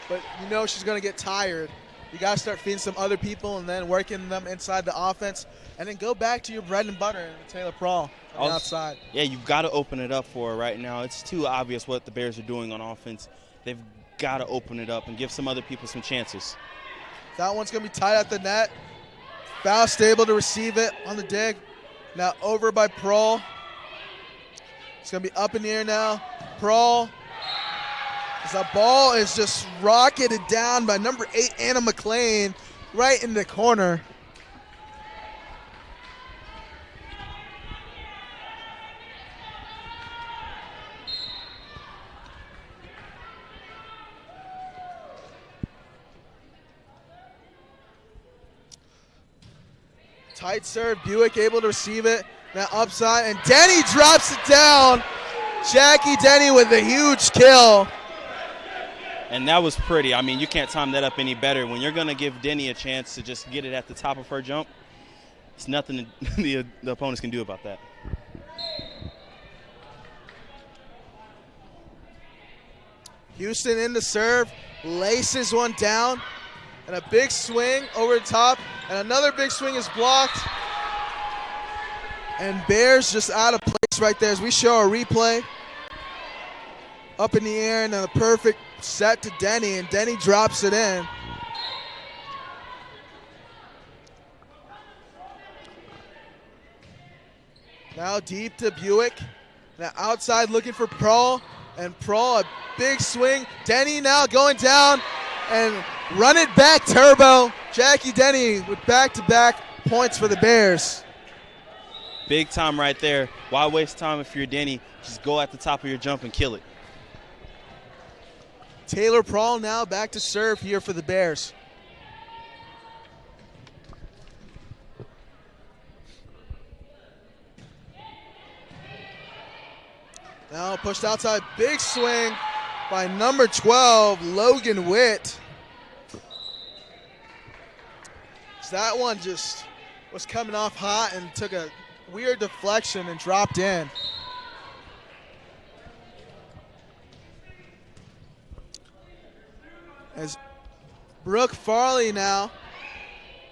But you know she's going to get tired. You got to start feeding some other people and then working them inside the offense. And then go back to your bread and butter and Taylor Prawl on the outside. Yeah, you've got to open it up for her right now. It's too obvious what the Bears are doing on offense. They've got to open it up and give some other people some chances. That one's going to be tied at the net. Faust able to receive it on the dig. Now over by Prawl. It's going to be up in the air now. Prawl. As that ball is just rocketed down by number 8, Anna McLean, right in the corner. Tight serve, Buick able to receive it. Now upside, and Denny drops it down. Jackie Denny with a huge kill. And that was pretty. I mean, you can't time that up any better. When you're going to give Denny a chance to just get it at the top of her jump, it's nothing the opponents can do about that. Houston in the serve, laces one down, and a big swing over the top, and another big swing is blocked. And Bears just out of place right there as we show a replay. Up in the air, and a perfect set to Denny, and Denny drops it in. Now deep to Buick. Now outside looking for Prohl. And Prohl, a big swing. Denny now going down and run it back turbo. Jackie Denny with back-to-back points for the Bears. Big time right there. Why waste time if you're Denny? Just go at the top of your jump and kill it. Taylor Prohl now back to serve here for the Bears. Now pushed outside, big swing by number 12, Logan Witt. So that one just was coming off hot and took a weird deflection and dropped in. As Brooke Farley now,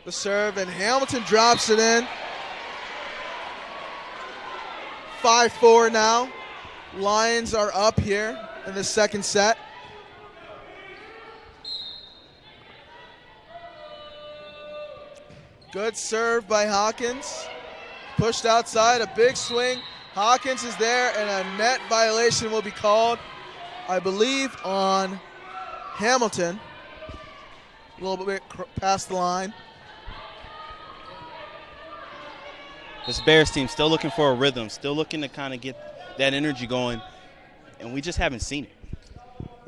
the serve, and Hamilton drops it in. 5-4 now. Lions are up here in the second set. Good serve by Hawkins. Pushed outside, a big swing. Hawkins is there, and a net violation will be called, I believe, on Hamilton. A little bit past the line. This Bears team still looking for a rhythm, still looking to kind of get that energy going, and we just haven't seen it.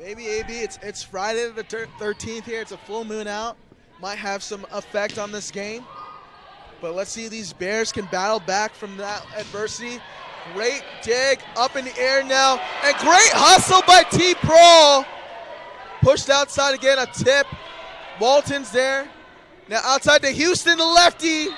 Maybe, AB, it's Friday the 13th here. It's a full moon out. Might have some effect on this game. But let's see if these Bears can battle back from that adversity. Great dig up in the air now. And great hustle by T. Prohl. Pushed outside again, a tip. Walton's there. Now outside to Houston, the lefty.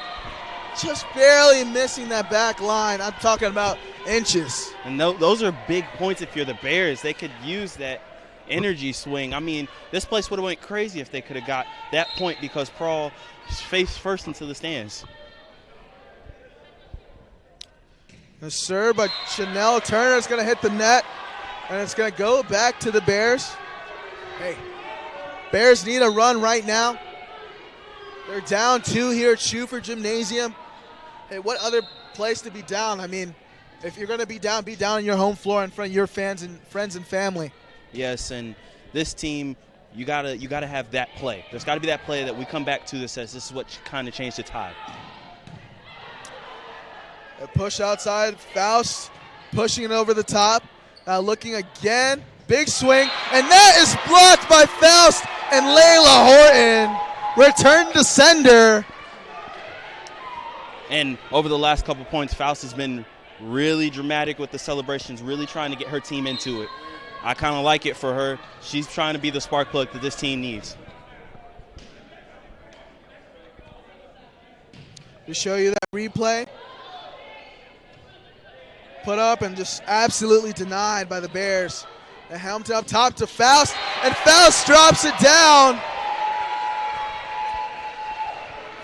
Just barely missing that back line. I'm talking about inches. And those are big points if you're the Bears. They could use that energy swing. I mean, this place would have went crazy if they could have got that point because Prohl faced first into the stands. The serve by Chanel Turner is going to hit the net, and it's going to go back to the Bears. Hey, Bears need a run right now. They're down 2 here at Schufer Gymnasium. Hey, what other place to be down? I mean, if you're going to be down on your home floor in front of your fans and friends and family. Yes, and this team, you gotta have that play. There's got to be that play that we come back to that says this is what kind of changed the tide. A push outside, Faust pushing it over the top. Now looking again, big swing, and that is blocked by Faust and Layla Horton. Return to sender. And over the last couple points, Faust has been really dramatic with the celebrations, really trying to get her team into it. I kind of like it for her. She's trying to be the spark plug that this team needs. To show you that replay. Put up and just absolutely denied by the Bears. The Hamilton up top to Faust, and Faust drops it down.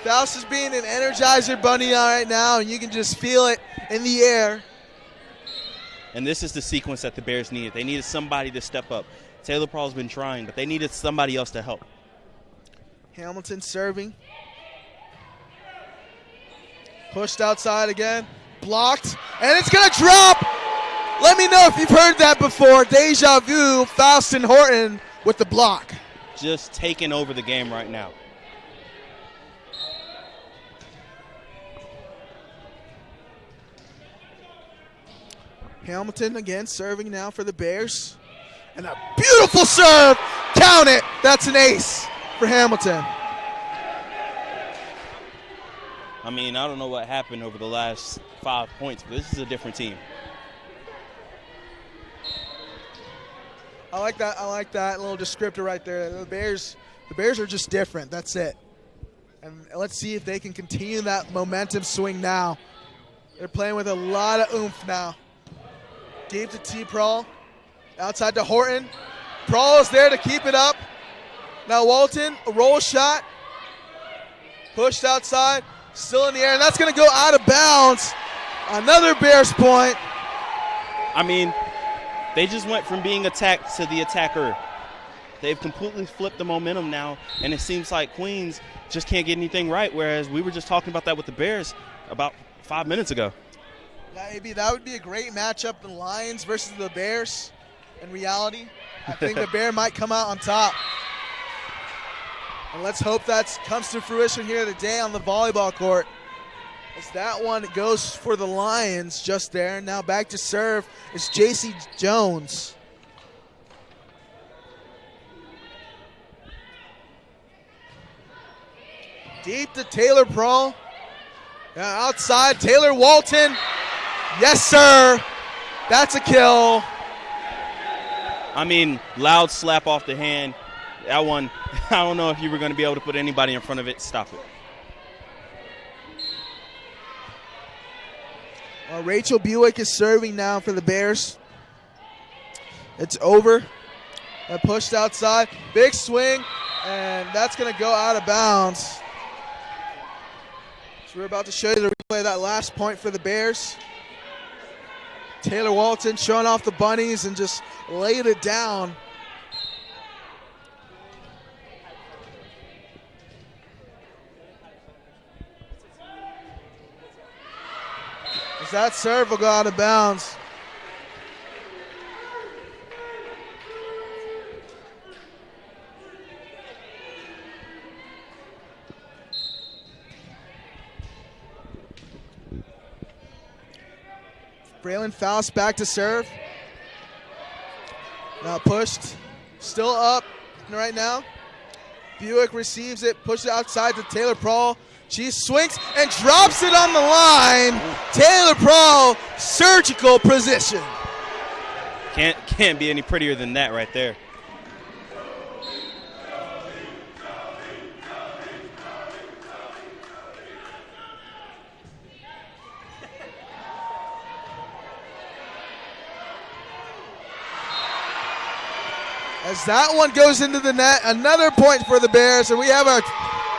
Faust is being an Energizer Bunny right now, and you can just feel it in the air. And this is the sequence that the Bears needed. They needed somebody to step up. Taylor Prohl's been trying, but they needed somebody else to help. Hamilton serving. Pushed outside again. Blocked. And it's going to drop. Let me know if you've heard that before. Deja vu. Faust and Horton with the block. Just taking over the game right now. Hamilton again serving now for the Bears. And a beautiful serve. Count it. That's an ace for Hamilton. I mean, I don't know what happened over the last 5 points, but this is a different team. I like that little descriptor right there. The Bears are just different. That's it. And let's see if they can continue that momentum swing now. They're playing with a lot of oomph now. Deep to T. Prohl. Outside to Horton. Prohl is there to keep it up. Now Walton, a roll shot. Pushed outside. Still in the air, and that's going to go out of bounds. Another Bears point. I mean, they just went from being attacked to the attacker. They've completely flipped the momentum now, and it seems like Queens just can't get anything right, whereas we were just talking about that with the Bears about 5 minutes ago. Maybe that would be a great matchup, the Lions versus the Bears. In reality, I think the Bear might come out on top. And let's hope that comes to fruition here today on the volleyball court. As that one goes for the Lions just there. Now back to serve is J.C. Jones. Deep to Taylor Prawl. Outside, Taylor Walton. Yes, sir. That's a kill. I mean, loud slap off the hand. That one, I don't know if you were going to be able to put anybody in front of it. Stop it. Rachel Buick is serving now for the Bears. It's over. Pushed outside. Big swing, and that's going to go out of bounds. So we're about to show you the replay of that last point for the Bears. Taylor Walton showing off the bunnies and just laid it down. As that serve will go out of bounds. Braylon Faust back to serve. Now pushed. Still up right now. Buick receives it, pushes it outside to Taylor Prawl. She swings and drops it on the line. Taylor Prawl, surgical precision. Can't be any prettier than that right there. As that one goes into the net, another point for the Bears, and we have a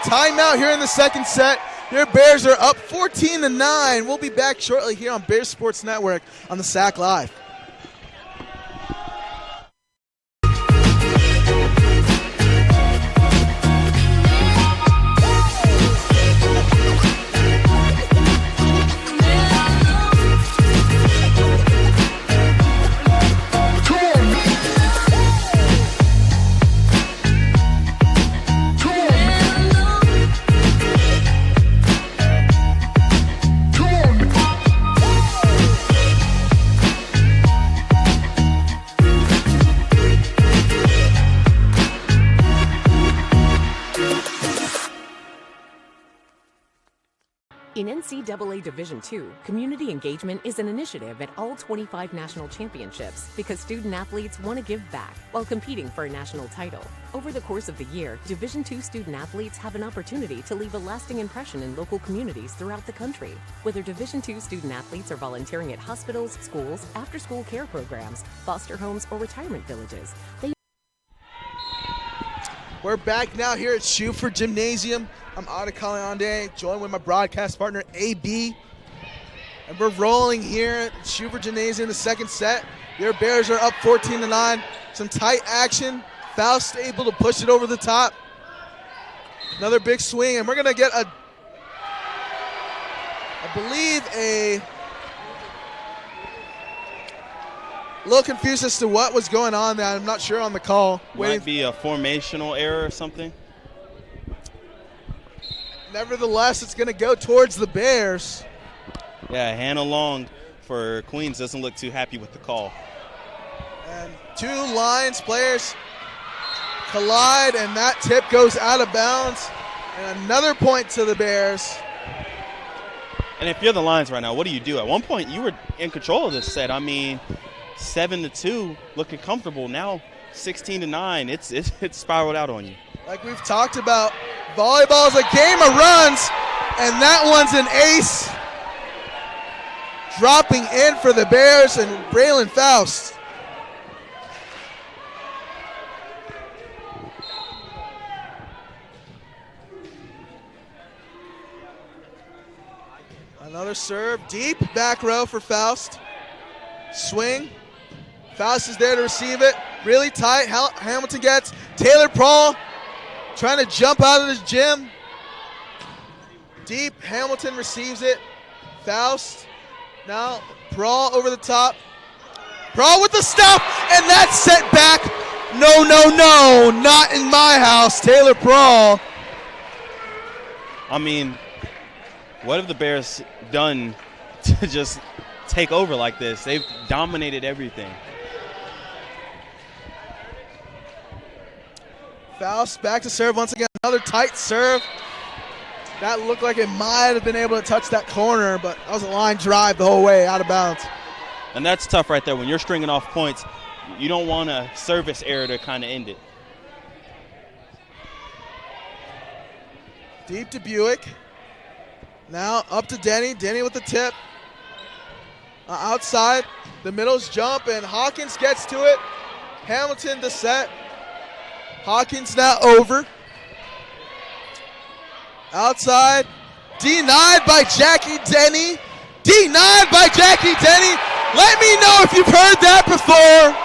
timeout here in the second set. Your Bears are up 14-9. We'll be back shortly here on Bears Sports Network on the SAC Live. In NCAA Division II, community engagement is an initiative at all 25 national championships because student athletes want to give back while competing for a national title. Over the course of the year, Division II student athletes have an opportunity to leave a lasting impression in local communities throughout the country. Whether Division II student athletes are volunteering at hospitals, schools, after-school care programs, foster homes, or retirement villages, We're back now here at Schuford Gymnasium. I'm Ada Caliande, joined with my broadcast partner, AB. And we're rolling here at Schuford Gymnasium in the second set. Your Bears are up 14-9. Some tight action. Faust able to push it over the top. Another big swing, and we're going to get I believe a little confused as to what was going on there. I'm not sure on the call. Might be a formational error or something. Nevertheless, it's going to go towards the Bears. Yeah, Hannah Long for Queens doesn't look too happy with the call. And two Lions players collide, and that tip goes out of bounds. And another point to the Bears. And if you're the Lions right now, what do you do? At one point, you were in control of this set. I mean, 7-2, looking comfortable. Now 16-9, it's spiraled out on you. Like we've talked about, volleyball is a game of runs, and that one's an ace. Dropping in for the Bears and Braylon Faust. Another serve, deep back row for Faust. Swing. Faust is there to receive it. really tight. Hamilton gets Taylor Prawl trying to jump out of the gym. Deep, Hamilton receives it. Faust, now Prawl over the top. Prawl with the stop, and that's set back. No, not in my house. Taylor Prawl. I mean, what have the Bears done to just take over like this? They've dominated everything. Faust back to serve once again. Another tight serve. That looked like it might have been able to touch that corner, but that was a line drive the whole way out of bounds. And that's tough right there. When you're stringing off points, you don't want a service error to kind of end it. Deep to Buick. Now up to Denny. Denny with the tip. Outside. The middle's jump, and Hawkins gets to it. Hamilton to set. Hawkins now over. Outside. Denied by Jackie Denny. Denied by Jackie Denny. Let me know if you've heard that before.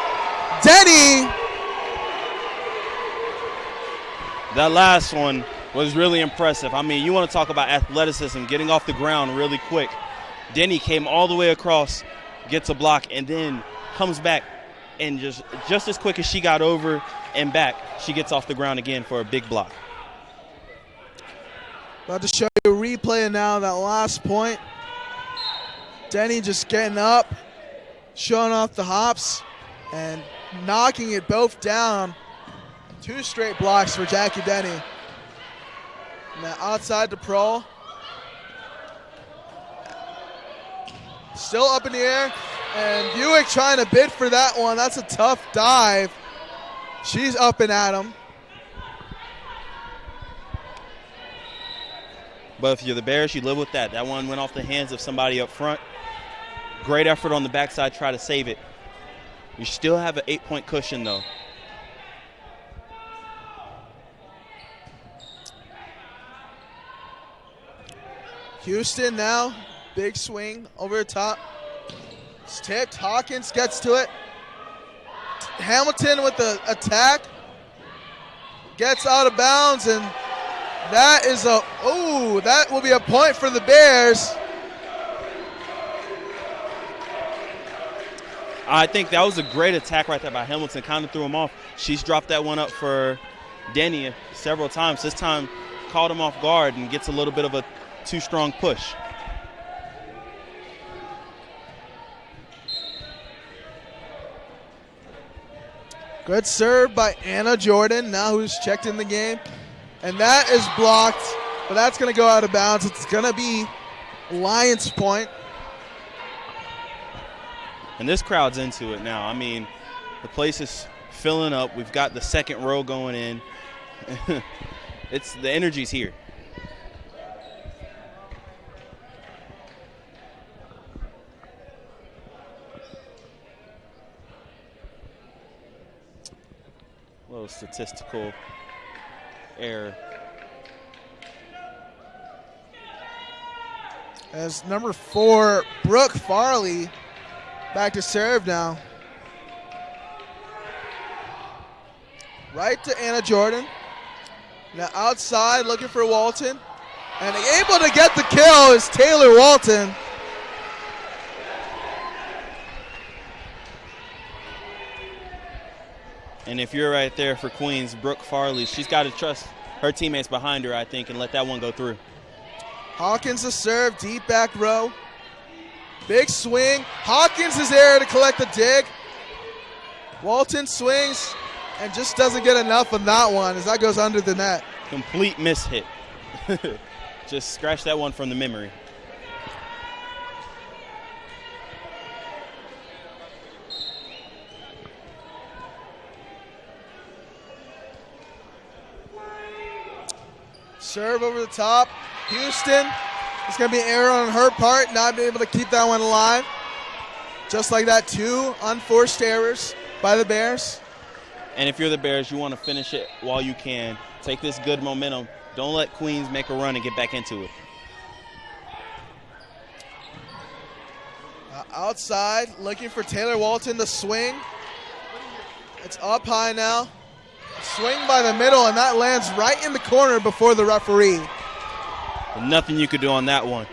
Denny. That last one was really impressive. I mean, you want to talk about athleticism, getting off the ground really quick. Denny came all the way across, gets a block, and then comes back, and just as quick as she got over and back, she gets off the ground again for a big block. About to show you a replay now of that last point. Denny just getting up, showing off the hops, and knocking it both down. 2 straight blocks for Jackie Denny. Now outside to Prawl. Still up in the air, and Buick trying to bid for that one. That's a tough dive. She's up and at him. But if you're the Bears, you live with that. That one went off the hands of somebody up front. Great effort on the backside, try to save it. You still have an 8-point cushion, though. Houston now, big swing over the top. It's tipped. Hawkins gets to it. Hamilton with the attack. Gets out of bounds, and that is that will be a point for the Bears. I think that was a great attack right there by Hamilton. Kind of threw him off. She's dropped that one up for Denny several times. This time caught him off guard and gets a little bit of a too strong push. Good serve by Anna Jordan, now who's checked in the game. And that is blocked, but that's going to go out of bounds. It's going to be Lions point. And this crowd's into it now. I mean, the place is filling up. We've got the second row going in. The energy's here. A little statistical error. As number 4, Brooke Farley, back to serve now. Right to Anna Jordan. Now outside looking for Walton. And able to get the kill is Taylor Walton. And if you're right there for Queens, Brooke Farley, she's got to trust her teammates behind her, I think, and let that one go through. Hawkins to serve, deep back row. Big swing. Hawkins is there to collect the dig. Walton swings and just doesn't get enough on that one as that goes under the net. Complete miss hit. Just scratch that one from the memory. Serve over the top. Houston. It's going to be an error on her part, not being able to keep that one alive. Just like that, 2 unforced errors by the Bears. And if you're the Bears, you want to finish it while you can. Take this good momentum. Don't let Queens make a run and get back into it. Outside, looking for Taylor Walton to swing. It's up high now. Swing by the middle, and that lands right in the corner before the referee. Nothing you could do on that one.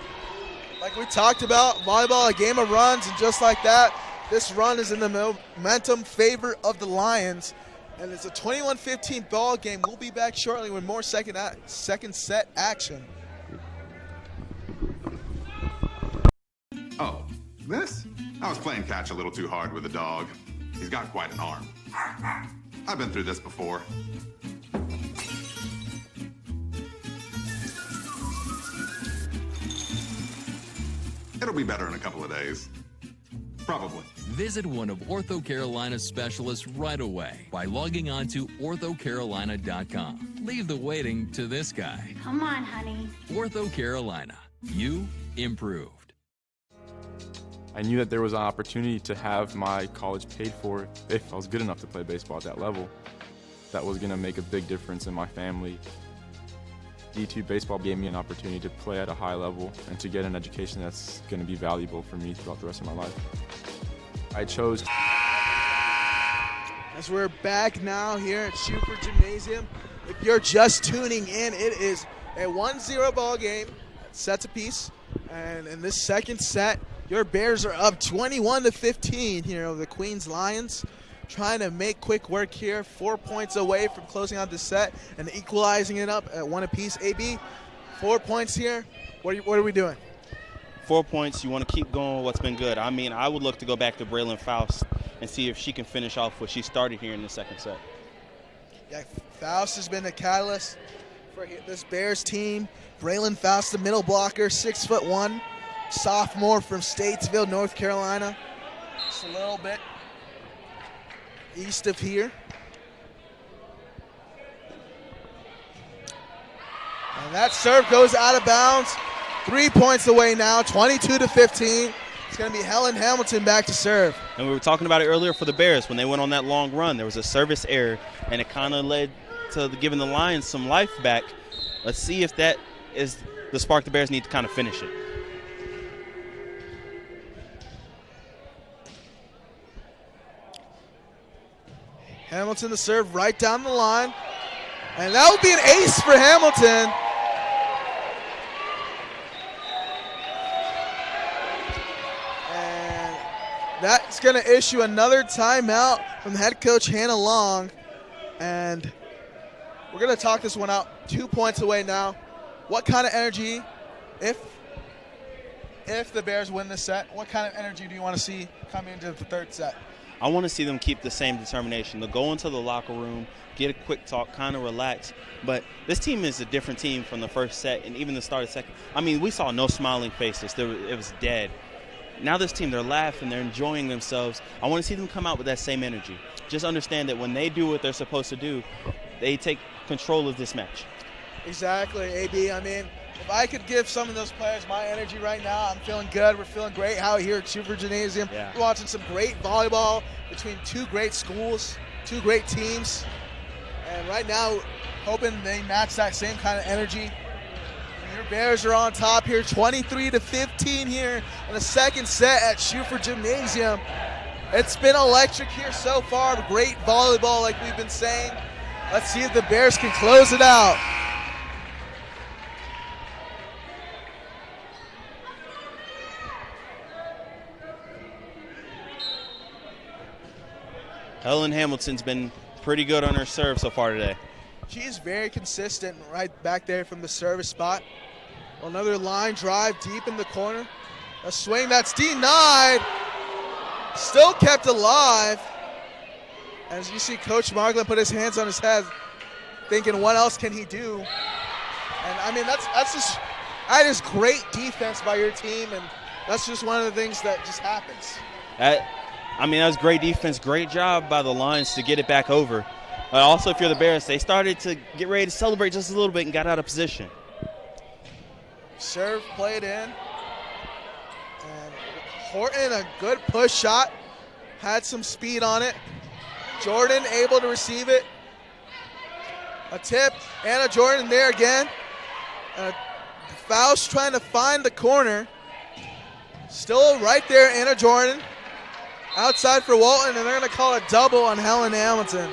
Like we talked about, volleyball, a game of runs, and just like that, this run is in the momentum favor of the Lions. And it's a 21-15 ball game. We'll be back shortly with more second set action. Oh, this? I was playing catch a little too hard with the dog. He's got quite an arm. I've been through this before. It'll be better in a couple of days. Probably. Visit one of Ortho Carolina's specialists right away by logging on to orthocarolina.com. Leave the waiting to this guy. Come on, honey. Ortho Carolina. You improved. I knew that there was an opportunity to have my college paid for if I was good enough to play baseball at that level. That was going to make a big difference in my family. D2 baseball gave me an opportunity to play at a high level and to get an education that's going to be valuable for me throughout the rest of my life. I chose. As we're back now here at Schufer Gymnasium, if you're just tuning in, it is a 1-0 ball game, sets apiece, and in this second set, your Bears are up 21-15 here over the Queens Lions. Trying to make quick work here, 4 points away from closing out the set and equalizing it up at one apiece. AB, 4 points here. What are we doing? 4 points. You want to keep going with what's been good. I mean, I would look to go back to Braylon Faust and see if she can finish off what she started here in the second set. Yeah, Faust has been a catalyst for this Bears team. Braylon Faust, the middle blocker, 6'1", sophomore from Statesville, North Carolina. Just a little bit east of here. And that serve goes out of bounds. 3 points away now, 22-15. It's going to be Helen Hamilton back to serve. And we were talking about it earlier for the Bears. When they went on that long run, there was a service error, and it kind of led to giving the Lions some life back. Let's see if that is the spark the Bears need to kind of finish it. Hamilton to serve right down the line. And that would be an ace for Hamilton. And that's going to issue another timeout from head coach Hannah Long. And we're going to talk this one out. 2 points away now. What kind of energy, if the Bears win this set, what kind of energy do you want to see coming into the third set? I want to see them keep the same determination. They'll go into the locker room, get a quick talk, kind of relax. But this team is a different team from the first set and even the start of second. I mean, we saw no smiling faces. It was dead. Now this team, they're laughing, they're enjoying themselves. I want to see them come out with that same energy. Just understand that when they do what they're supposed to do, they take control of this match. Exactly, AB. I mean, if I could give some of those players my energy right now, I'm feeling good. We're feeling great out here at Schufer Gymnasium. Yeah. We're watching some great volleyball between two great schools, two great teams. And right now, hoping they match that same kind of energy. And your Bears are on top here, 23-15 here in the second set at Schufer Gymnasium. It's been electric here so far. Great volleyball, like we've been saying. Let's see if the Bears can close it out. Helen Hamilton's been pretty good on her serve so far today. She's very consistent right back there from the service spot. Another line drive deep in the corner. A swing that's denied. Still kept alive. As you see Coach Margolin put his hands on his head, thinking what else can he do? And I mean, that is great defense by your team, and that's just one of the things that just happens. That was great defense. Great job by the Lions to get it back over. But also, if you're the Bears, they started to get ready to celebrate just a little bit and got out of position. Serve played in. And Horton, a good push shot. Had some speed on it. Jordan able to receive it. A tip. Anna Jordan there again. Faust trying to find the corner. Still right there, Anna Jordan. Outside for Walton, and they're going to call a double on Helen Hamilton.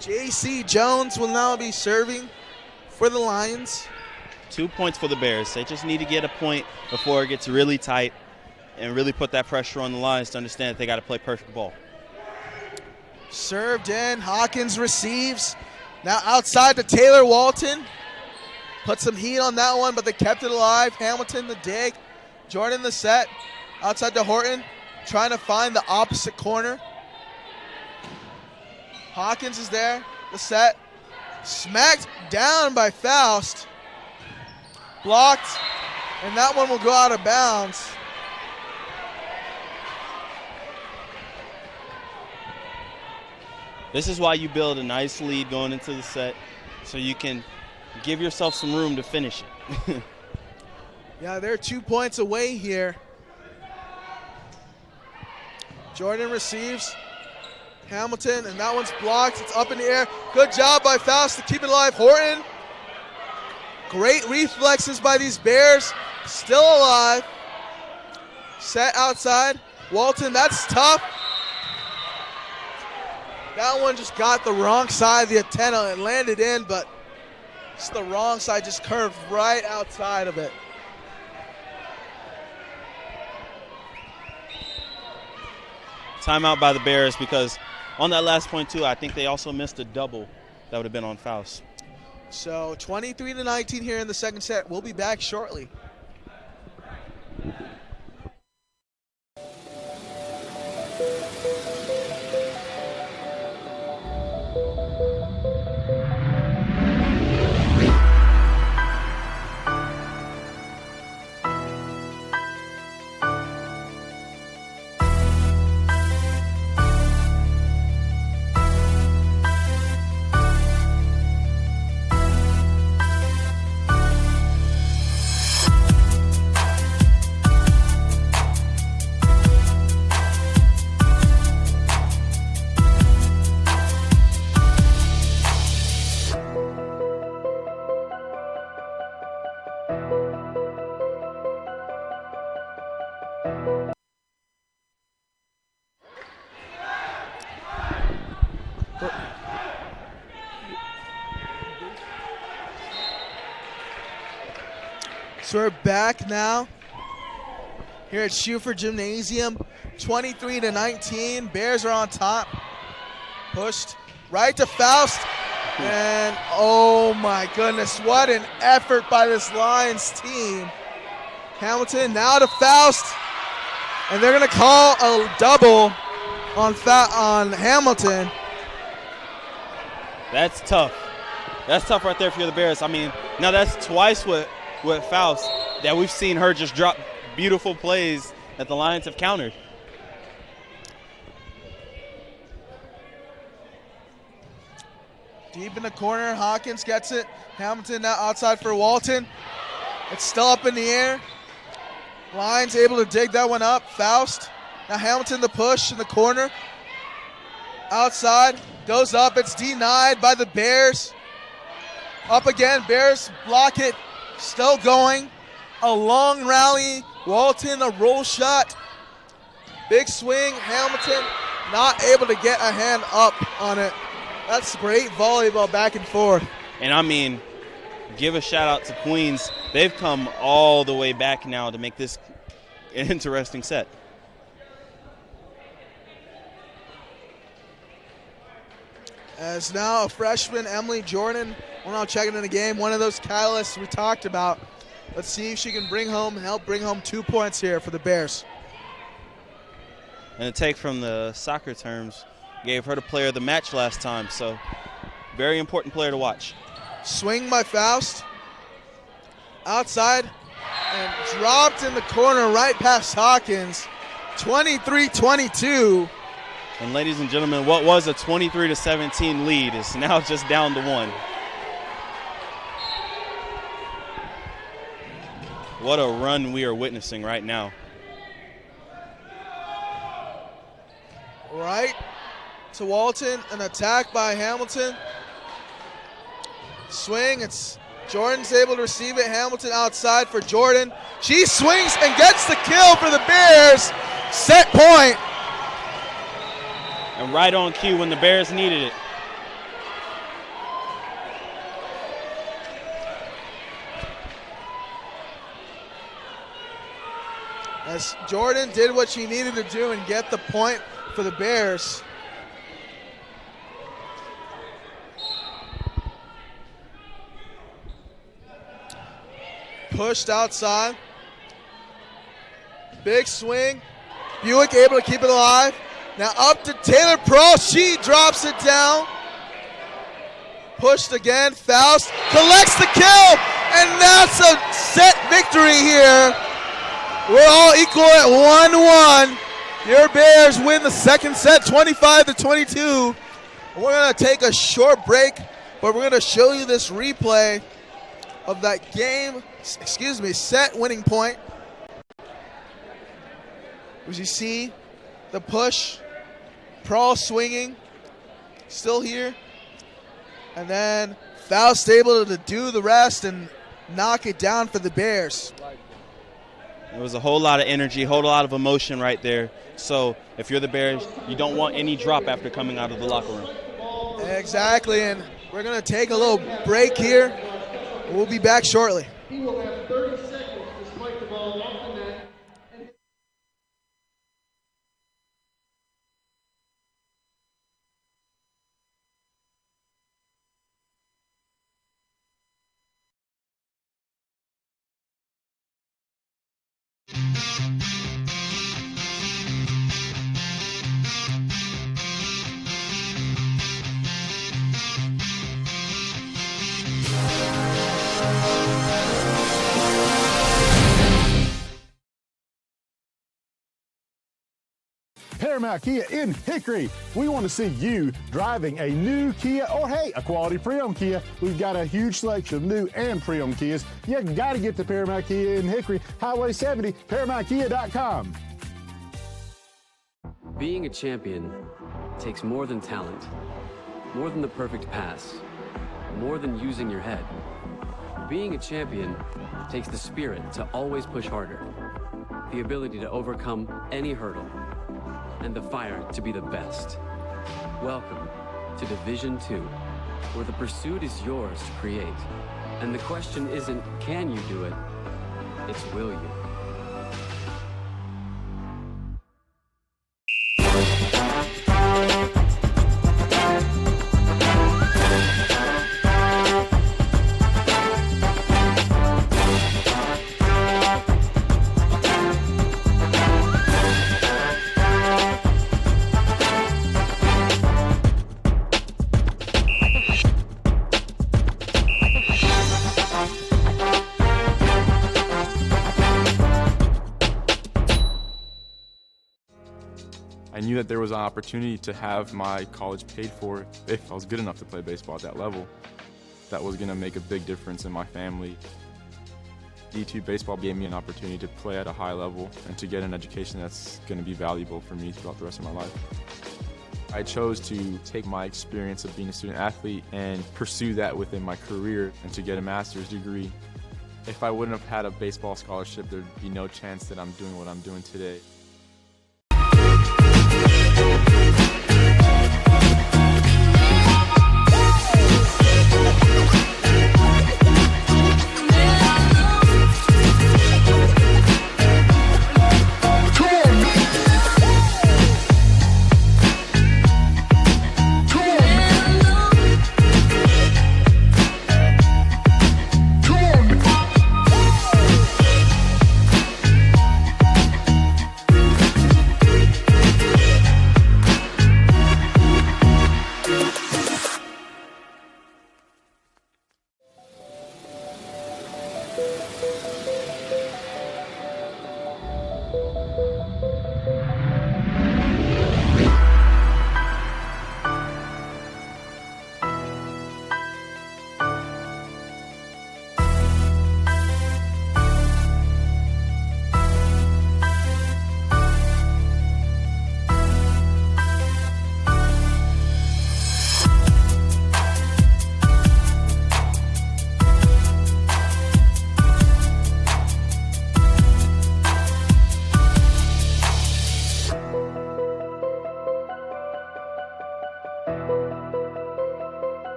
J.C. Jones will now be serving for the Lions. 2 points for the Bears. They just need to get a point before it gets really tight and really put that pressure on the Lions to understand that they got to play perfect ball. Served in. Hawkins receives. Now outside to Taylor Walton. Put some heat on that one, but they kept it alive. Hamilton the dig. Jordan the set. Outside to Horton. Trying to find the opposite corner. Hawkins is there. The set. Smacked down by Faust. Blocked. And that one will go out of bounds. This is why you build a nice lead going into the set so you can give yourself some room to finish it. Yeah, they're 2 points away here. Jordan receives. Hamilton, and that one's blocked. It's up in the air. Good job by Faust to keep it alive. Horton. Great reflexes by these Bears. Still alive. Set outside. Walton, that's tough. That one just got the wrong side of the antenna. It landed in, but it's the wrong side, just curved right outside of it. Timeout by the Bears because on that last point, too, I think they also missed a double that would have been on Faust. So 23-19 here in the second set. We'll be back shortly. So we're back now here at Schuford Gymnasium, 23-19. Bears are on top. Pushed right to Faust. And oh my goodness, what an effort by this Lions team. Hamilton now to Faust. And they're going to call a double on Hamilton. That's tough. That's tough right there for the Bears. I mean, now that's twice with Faust that we've seen her just drop beautiful plays that the Lions have countered. Deep in the corner, Hawkins gets it. Hamilton now outside for Walton. It's still up in the air. Lions able to dig that one up. Faust. Now Hamilton the push in the corner. Outside, goes up. It's denied by the Bears. Up again, Bears block it. Still going. A long rally. Walton, a roll shot. Big swing. Hamilton not able to get a hand up on it. That's great volleyball back and forth. And I mean, give a shout out to Queens. They've come all the way back now to make this an interesting set. As now a freshman, Emily Jordan, we're now checking in the game. One of those catalysts we talked about. Let's see if she can help bring home 2 points here for the Bears. And a take from the soccer terms, gave her the player of the match last time, so very important player to watch. Swing by Faust. Outside and dropped in the corner right past Hawkins. 23-22. And ladies and gentlemen, what was a 23-17 lead is now just down to 1. What a run we are witnessing right now. Right to Walton, an attack by Hamilton. Swing, it's Jordan's able to receive it. Hamilton outside for Jordan. She swings and gets the kill for the Bears. Set point. And right on cue when the Bears needed it. As Jordan did what she needed to do and get the point for the Bears. Pushed outside. Big swing. Buick able to keep it alive. Now up to Taylor Pearl. She drops it down. Pushed again. Faust collects the kill. And that's a set victory here. We're all equal at 1-1. Your Bears win the second set 25-22. We're going to take a short break, but we're going to show you this replay of that set winning point. As you see, the push, Pearl swinging, still here. And then Faust able to do the rest and knock it down for the Bears. There was a whole lot of energy, a whole lot of emotion right there. So if you're the Bears, you don't want any drop after coming out of the locker room. Exactly, and we're going to take a little break here. We'll be back shortly. He will have 30 seconds to spike the ball off the net. Paramount Kia in Hickory. We want to see you driving a new Kia or, hey, a quality pre-owned Kia. We've got a huge selection of new and pre-owned Kias. You got to get to Paramount Kia in Hickory, Highway 70, ParamountKia.com. Being a champion takes more than talent, more than the perfect pass, more than using your head. Being a champion takes the spirit to always push harder, the ability to overcome any hurdle, and the fire to be the best. Welcome to Division 2, where the pursuit is yours to create. And the question isn't, can you do it? It's, will you? I knew that there was an opportunity to have my college paid for if I was good enough to play baseball at that level. That was going to make a big difference in my family. D2 baseball gave me an opportunity to play at a high level and to get an education that's going to be valuable for me throughout the rest of my life. I chose to take my experience of being a student athlete and pursue that within my career and to get a master's degree. If I wouldn't have had a baseball scholarship, there'd be no chance that I'm doing what I'm doing today.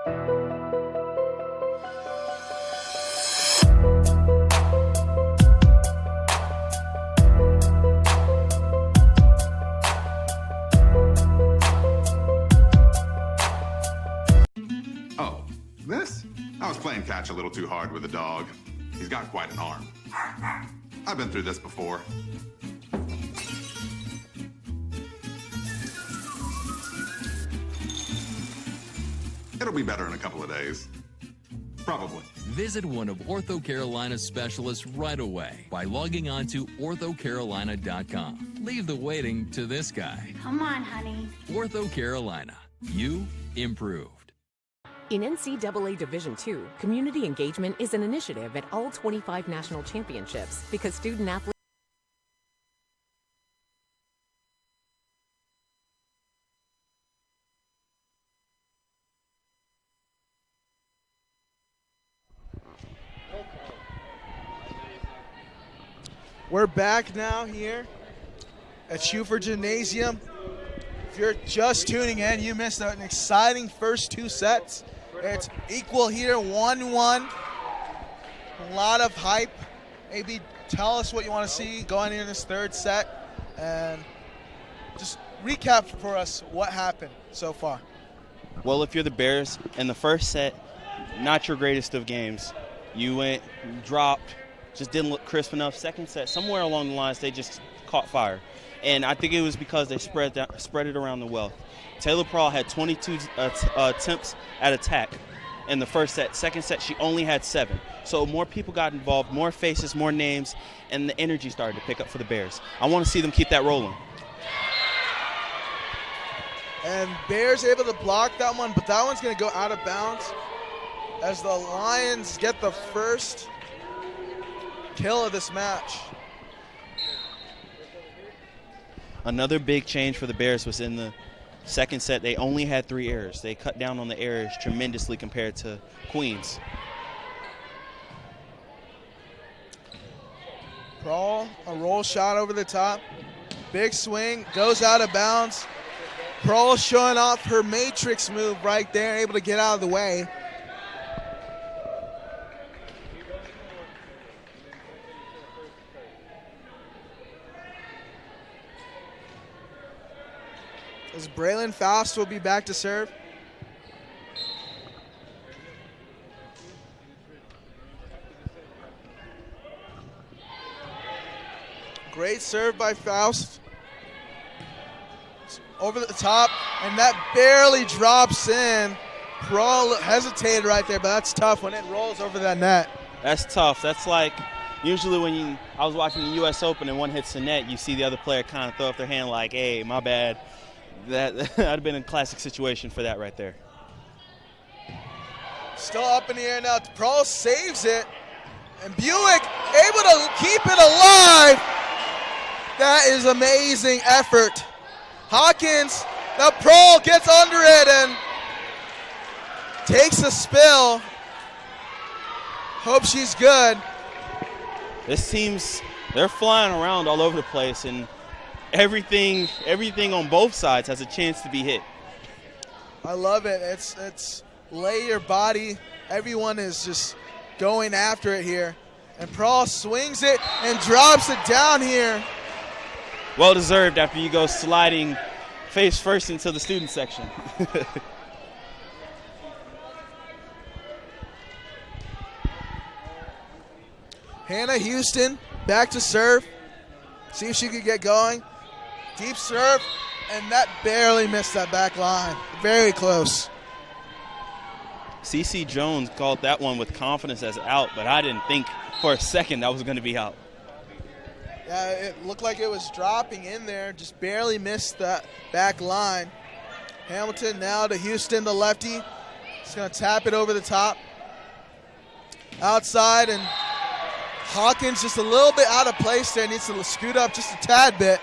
Oh, this? I was playing catch a little too hard with the dog. He's got quite an arm. I've been through this before. It'll be better in a couple of days. Probably. Visit one of Ortho Carolina's specialists right away by logging on to orthocarolina.com. Leave the waiting to this guy. Come on, honey. Ortho Carolina. You improved. In NCAA Division II, community engagement is an initiative at all 25 national championships because student athletes. We're back now here at Schufer Gymnasium. If you're just tuning in, you missed an exciting first two sets. It's equal here, 1-1. A lot of hype. Maybe tell us what you want to see going into this third set. And just recap for us what happened so far. Well, if you're the Bears, in the first set, not your greatest of games. You went, dropped, just didn't look crisp enough. Second set, somewhere along the lines, they just caught fire. And I think it was because they spread it around the well. Taylor Prawl had 22 attempts at attack in the first set. Second set, she only had 7. So more people got involved, more faces, more names, and the energy started to pick up for the Bears. I want to see them keep that rolling. And Bears able to block that one, but that one's going to go out of bounds as the Lions get the first kill of this match. Another big change for the Bears was in the second set. They only had 3 errors. They cut down on the errors tremendously compared to Queens. Prawl, a roll shot over the top. Big swing, goes out of bounds. Prawl showing off her matrix move right there, able to get out of the way. As Braylon Faust will be back to serve. Great serve by Faust. Over the top, and that barely drops in. Prawl hesitated right there, but that's tough when it rolls over that net. That's tough. That's like usually when I was watching the U.S. Open and one hits the net, you see the other player kind of throw up their hand like, hey, my bad. That'd have been a classic situation for that right there. Still up in the air now. Prawl saves it, and Buick able to keep it alive. That is amazing effort. Hawkins, now Prawl gets under it and takes a spill. Hope she's good. This team's, they're flying around all over the place, and everything on both sides has a chance to be hit. I love it. It's lay your body. Everyone is just going after it here. And Prawl swings it and drops it down here. Well deserved after you go sliding face first into the student section. Hannah Houston back to serve. See if she could get going. Deep serve, and that barely missed that back line. Very close. CeCe Jones called that one with confidence as out, but I didn't think for a second that was going to be out. Yeah, it looked like it was dropping in there, just barely missed that back line. Hamilton now to Houston, the lefty. He's going to tap it over the top. Outside, and Hawkins just a little bit out of place there. Needs to scoot up just a tad bit.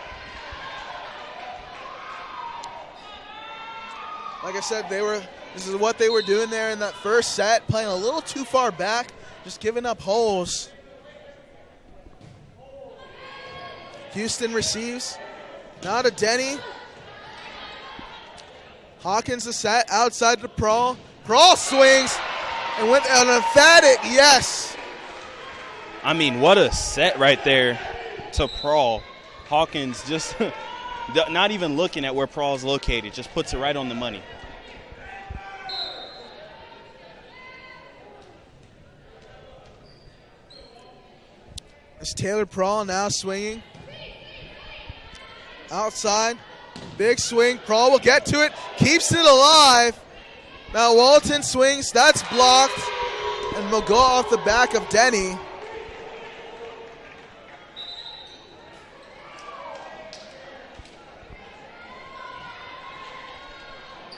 Like I said, this is what they were doing there in that first set, playing a little too far back, just giving up holes. Houston receives. Now to Denny. Hawkins the set outside to Prawl. Prawl swings and with an emphatic yes. I mean, what a set right there to Prawl. Hawkins just not even looking at where Prawl's located, just puts it right on the money. It's Taylor Prawl now swinging. Outside, big swing. Prawl will get to it, keeps it alive. Now Walton swings, that's blocked, and will go off the back of Denny.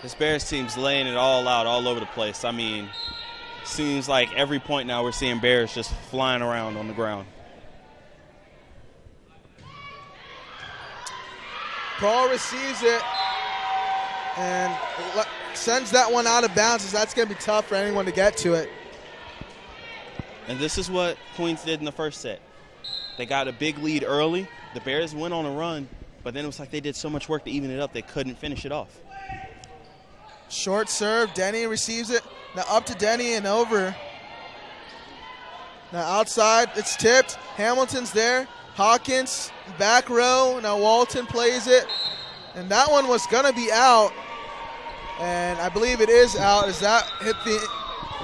This Bears team's laying it all out all over the place. I mean, seems like every point now we're seeing Bears just flying around on the ground. Prawl receives it and sends that one out of bounds, as that's going to be tough for anyone to get to it. And this is what Queens did in the first set. They got a big lead early. The Bears went on a run, but then it was like they did so much work to even it up, they couldn't finish it off. Short serve, Denny receives it. Now up to Denny and over. Now outside, it's tipped. Hamilton's there. Hawkins, back row. Now Walton plays it. And that one was going to be out. And I believe it is out as that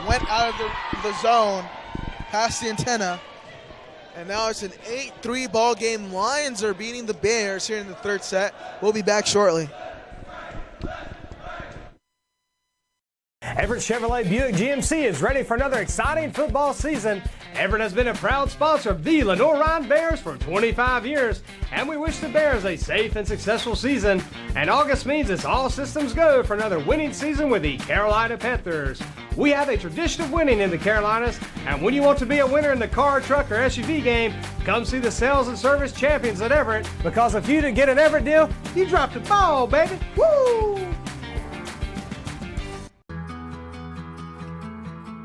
went out of the zone, past the antenna. And now it's an 8-3 ball game. Lions are beating the Bears here in the third set. We'll be back shortly. Everett Chevrolet Buick GMC is ready for another exciting football season. Everett has been a proud sponsor of the Lenoir-Rhyne Bears for 25 years, and we wish the Bears a safe and successful season. And August means it's all systems go for another winning season with the Carolina Panthers. We have a tradition of winning in the Carolinas, and when you want to be a winner in the car, truck, or SUV game, come see the sales and service champions at Everett, because if you didn't get an Everett deal, you dropped the ball, baby. Woo!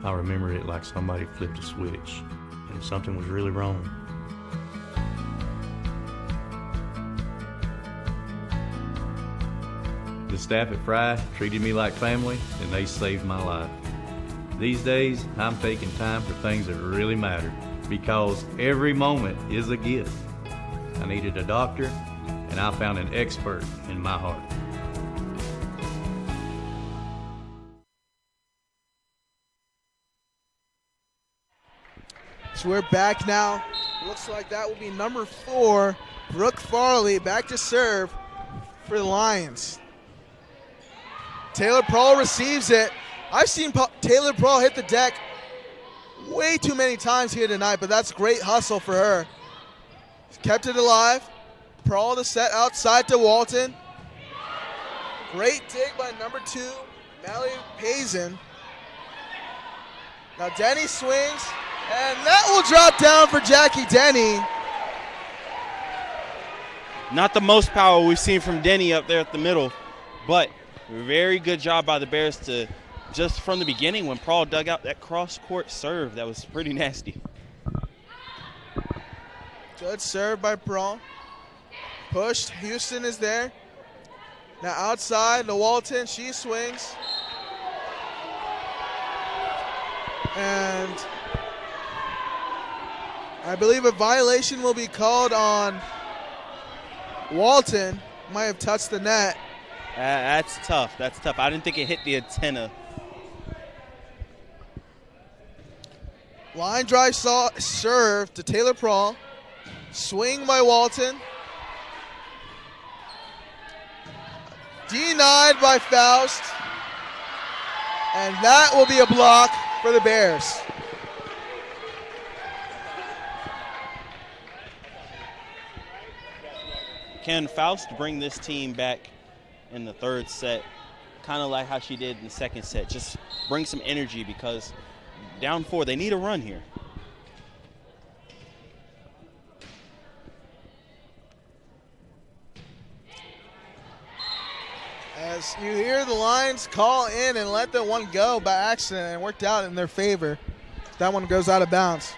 I remember it like somebody flipped a switch and something was really wrong. The staff at Fry treated me like family and they saved my life. These days, I'm taking time for things that really matter because every moment is a gift. I needed a doctor and I found an expert in my heart. So we're back now. Looks like that will be number 4, Brooke Farley, back to serve for the Lions. Taylor Prawl receives it. I've seen Taylor Prawl hit the deck way too many times here tonight, but that's great hustle for her. Kept it alive. Prawl to set outside to Walton. Great dig by number 2, Mallory Payson. Now Denny swings. And that will drop down for Jackie Denny. Not the most power we've seen from Denny up there at the middle, but very good job by the Bears to just from the beginning when Prawl dug out that cross-court serve. That was pretty nasty. Good serve by Prawl. Pushed. Houston is there. Now outside to Walton. She swings. And I believe a violation will be called on Walton. Might have touched the net. That's tough. That's tough. I didn't think it hit the antenna. Line drive serve to Taylor Prawl. Swing by Walton. Denied by Faust. And that will be a block for the Bears. Can Faust bring this team back in the third set, kind of like how she did in the second set? Just bring some energy because down 4, they need a run here. As you hear the Lions call in and let the one go by accident, and it worked out in their favor. That one goes out of bounds.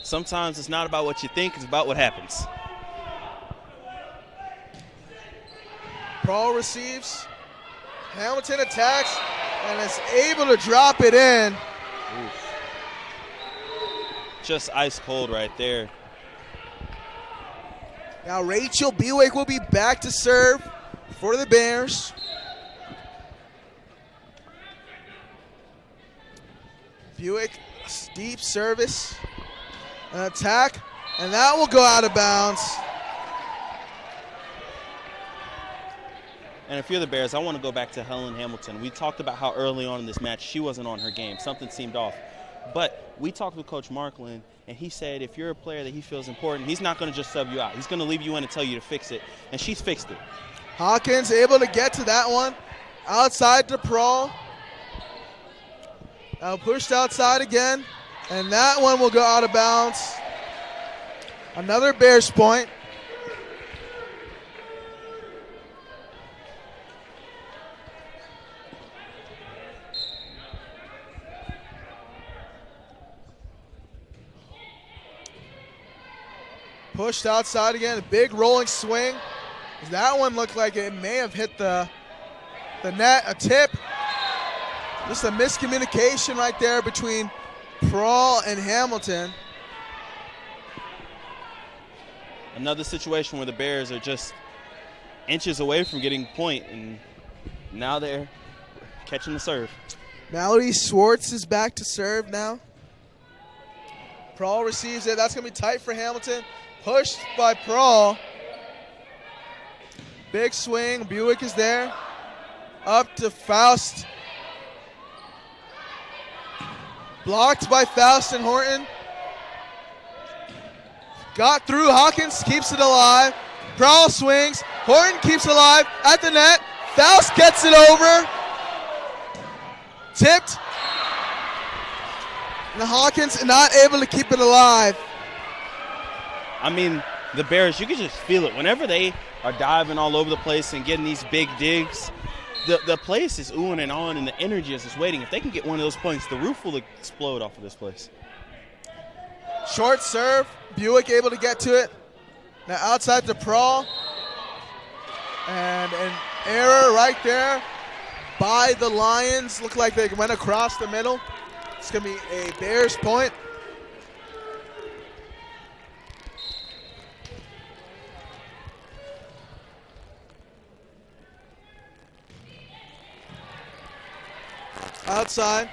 Sometimes it's not about what you think, it's about what happens. Prawl receives. Hamilton attacks and is able to drop it in. Oof. Just ice cold right there. Now Rachel Buick will be back to serve for the Bears. Buick, deep service, an attack, and that will go out of bounds. And if you're the Bears, I want to go back to Helen Hamilton. We talked about how early on in this match she wasn't on her game. Something seemed off. But we talked with Coach Markland, and he said if you're a player that he feels important, he's not going to just sub you out. He's going to leave you in and tell you to fix it. And she's fixed it. Hawkins able to get to that one. Outside to Prawl. Now pushed outside again. And that one will go out of bounds. Another Bears point. Pushed outside again, a big rolling swing. That one looked like it may have hit the net, a tip. Just a miscommunication right there between Prawl and Hamilton. Another situation where the Bears are just inches away from getting point, and now they're catching the serve. Mallory Swartz is back to serve now. Prawl receives it. That's going to be tight for Hamilton. Pushed by Prawl. Big swing. Buick is there. Up to Faust. Blocked by Faust and Horton. Got through. Hawkins keeps it alive. Prawl swings. Horton keeps it alive at the net. Faust gets it over. Tipped. And Hawkins not able to keep it alive. I mean, the Bears, you can just feel it. Whenever they are diving all over the place and getting these big digs, the place is oohing and on, and the energy is just waiting. If they can get one of those points, the roof will explode off of this place. Short serve. Buick able to get to it. Now outside to Prawl. And an error right there by the Lions. Looked like they went across the middle. It's going to be a Bears point. Outside,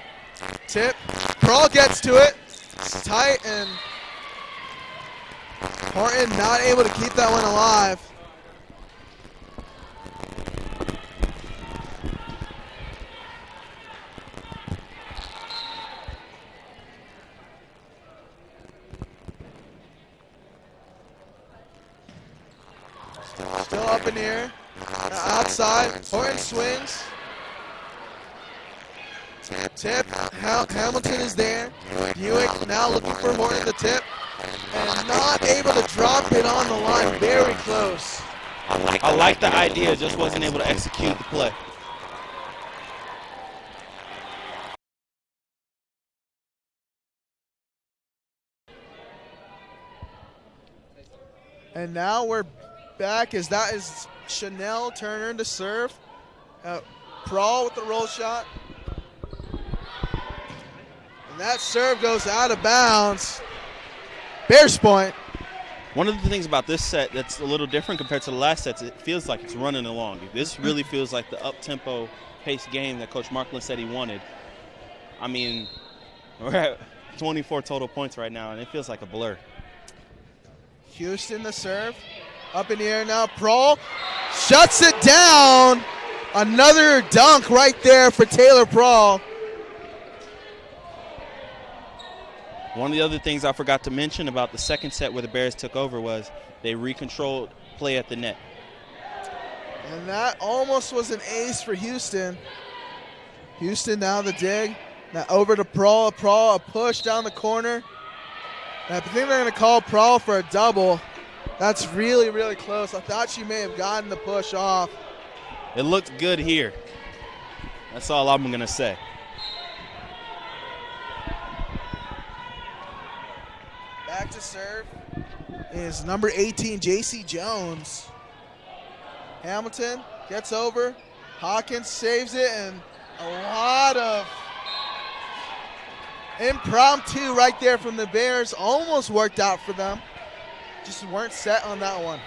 tip, Prawl gets to it, it's tight, and Horton not able to keep that one alive. Still up in the air, outside, Horton swings. Tip, Hamilton is there. Buick now looking for Horton to tip. And not able to drop it on the line. Very close. I like the idea, just wasn't able to execute the play. And now we're back as that is Chanel Turner to serve. Prawl with the roll shot. And that serve goes out of bounds. Bears point. One of the things about this set that's a little different compared to the last sets, it feels like it's running along. This really feels like the up-tempo pace game that Coach Markland said he wanted. I mean, we're at 24 total points right now, and it feels like a blur. Houston the serve. Up in the air now. Prawl shuts it down. Another dunk right there for Taylor Prawl. One of the other things I forgot to mention about the second set where the Bears took over was they recontrolled play at the net. And that almost was an ace for Houston. Houston now the dig. Now over to Prawl. Prawl a push down the corner. I think they're going to call Prawl for a double. That's really, really close. I thought she may have gotten the push off. It looked good here. That's all I'm going to say. Back to serve is number 18, J.C. Jones. Hamilton gets over, Hawkins saves it, and a lot of impromptu right there from the Bears. Almost worked out for them. Just weren't set on that one.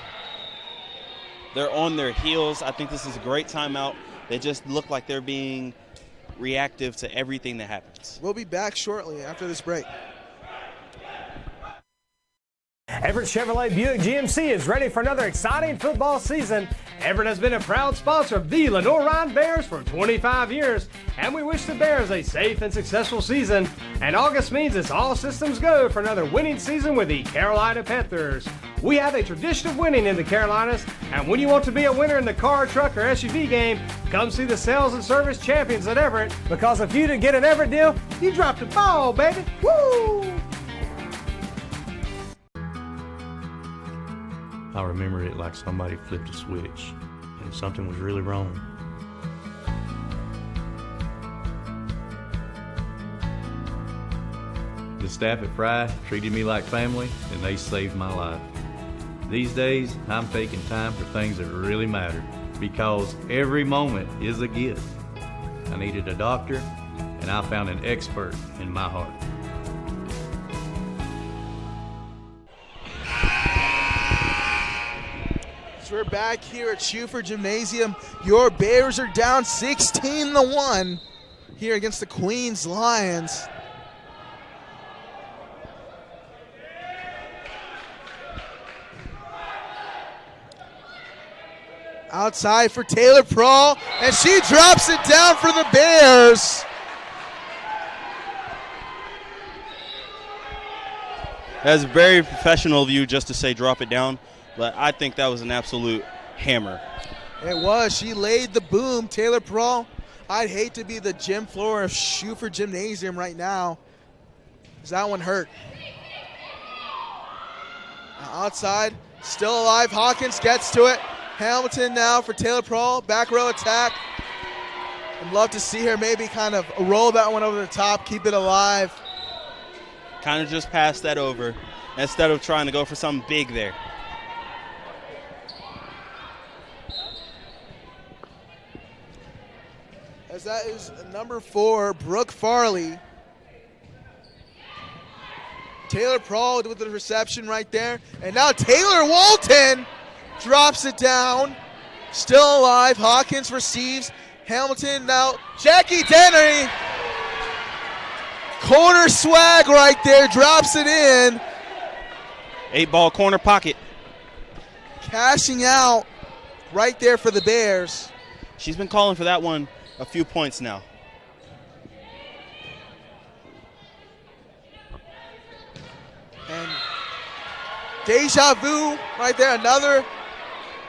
They're on their heels. I think this is a great timeout. They just look like they're being reactive to everything that happens. We'll be back shortly after this break. Everett Chevrolet Buick GMC is ready for another exciting football season. Everett has been a proud sponsor of the Lenoir-Rhyne Bears for 25 years, and we wish the Bears a safe and successful season. And August means it's all systems go for another winning season with the Carolina Panthers. We have a tradition of winning in the Carolinas, and when you want to be a winner in the car, truck, or SUV game, come see the sales and service champions at Everett, because if you didn't get an Everett deal, you dropped the ball, baby. Woo! I remember it like somebody flipped a switch and something was really wrong. The staff at Fry treated me like family, and they saved my life. These days, I'm taking time for things that really matter, because every moment is a gift. I needed a doctor, and I found an expert in my heart. We're back here at Schuford Gymnasium. Your Bears are down 16-1 here against the Queens Lions. Outside for Taylor Prawl, and she drops it down for the Bears. That's very professional of you just to say drop it down. But I think that was an absolute hammer. It was. She laid the boom. Taylor Prawl, I'd hate to be the gym floor of Schuford Gymnasium right now, because that one hurt. Outside, still alive. Hawkins gets to it. Hamilton now for Taylor Prawl. Back row attack. I'd love to see her maybe kind of roll that one over the top, keep it alive. Kind of just pass that over instead of trying to go for something big there. As that is number 4, Brooke Farley. Taylor Prawl with the reception right there. And now Taylor Walton drops it down. Still alive. Hawkins receives. Hamilton now. Jackie Dennery. Corner swag right there. Drops it in. 8-ball corner pocket. Cashing out right there for the Bears. She's been calling for that one a few points now. And deja vu right there. Another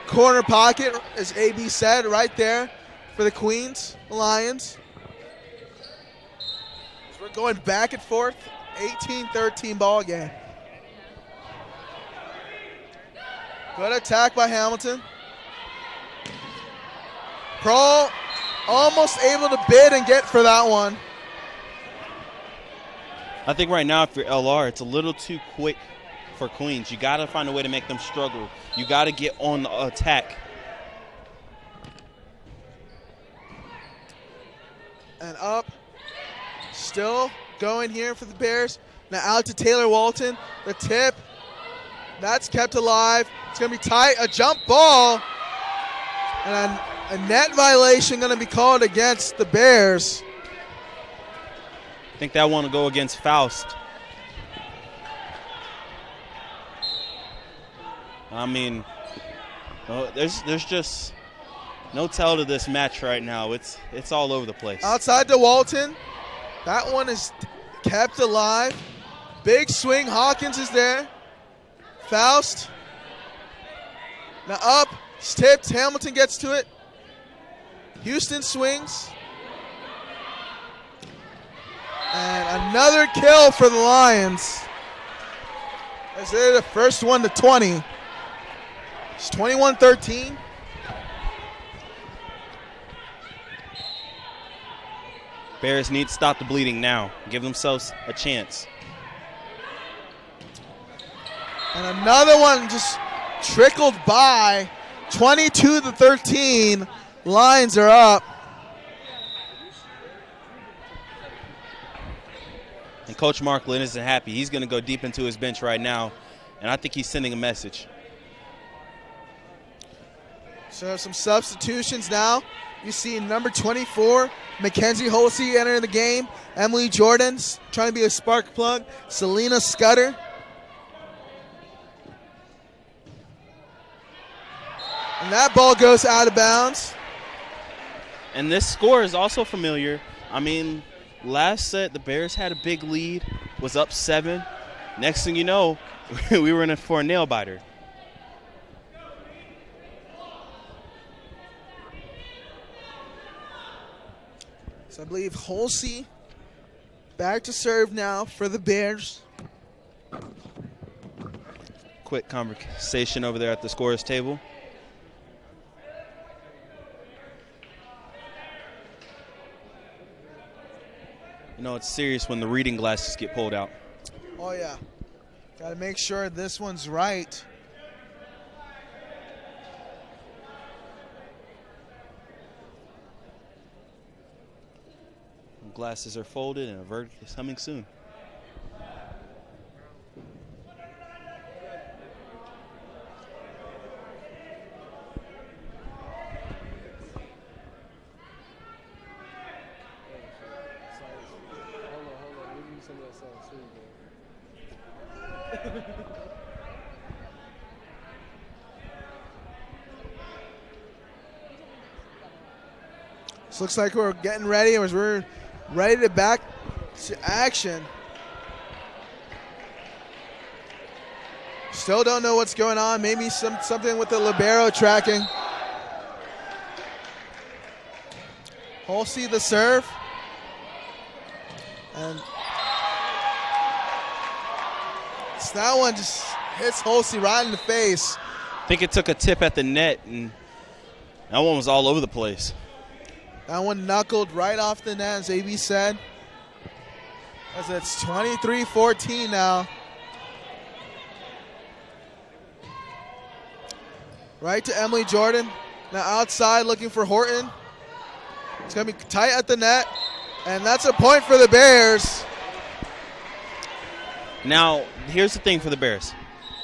corner pocket, as AB said, right there for the Queens Lions. As we're going back and forth, 18-13 ball game. Good attack by Hamilton. Prawl almost able to bid and get for that one. I think right now, if you're LR, it's a little too quick for Queens. You got to find a way to make them struggle. You got to get on the attack. And up. Still going here for the Bears. Now out to Taylor Walton. The tip. That's kept alive. It's going to be tight. A jump ball. And a net violation going to be called against the Bears. I think that one will go against Faust. I mean, there's just no tell to this match right now. It's all over the place. Outside to Walton. That one is kept alive. Big swing. Hawkins is there. Faust. Now up. It's tipped. Hamilton gets to it. Houston swings. And another kill for the Lions. As they're the first one to 20. It's 21-13. Bears need to stop the bleeding now. Give themselves a chance. And another one just trickled by. 22-13. Lions are up. And Coach Mark Lynn isn't happy. He's going to go deep into his bench right now, and I think he's sending a message. So some substitutions now. You see number 24, Mackenzie Holsey entering the game. Emily Jordan's trying to be a spark plug. Selena Scudder. And that ball goes out of bounds. And this score is also familiar. I mean, last set, the Bears had a big lead, was up 7. Next thing you know, we were in it for a nail-biter. So I believe Holsey back to serve now for the Bears. Quick conversation over there at the scorer's table. You know, it's serious when the reading glasses get pulled out. Oh, yeah. Got to make sure this one's right. Glasses are folded and a verdict is coming soon. This looks like we're getting ready as we're ready to back to action. Still don't know what's going on. Maybe something with the libero tracking. Holsey the serve. And that one just hits Holsey right in the face. I think it took a tip at the net, and that one was all over the place. That one knuckled right off the net, as AB said. As it's 23-14 now. Right to Emily Jordan. Now outside looking for Horton. It's going to be tight at the net. And that's a point for the Bears. Now, here's the thing for the Bears.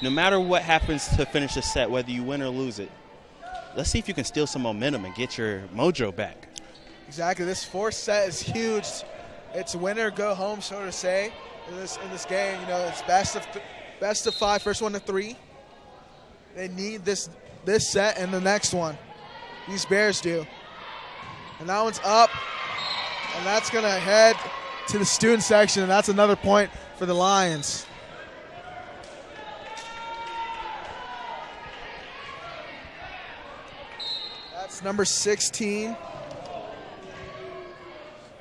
No matter what happens to finish the set, whether you win or lose it, let's see if you can steal some momentum and get your mojo back. Exactly. This fourth set is huge. It's win or go home, so to say. In this game, you know, it's best of 5, first one to 3. They need this set and the next one. These Bears do. And that one's up, and that's going to head to the student section, and that's another point for the Lions. That's number 16.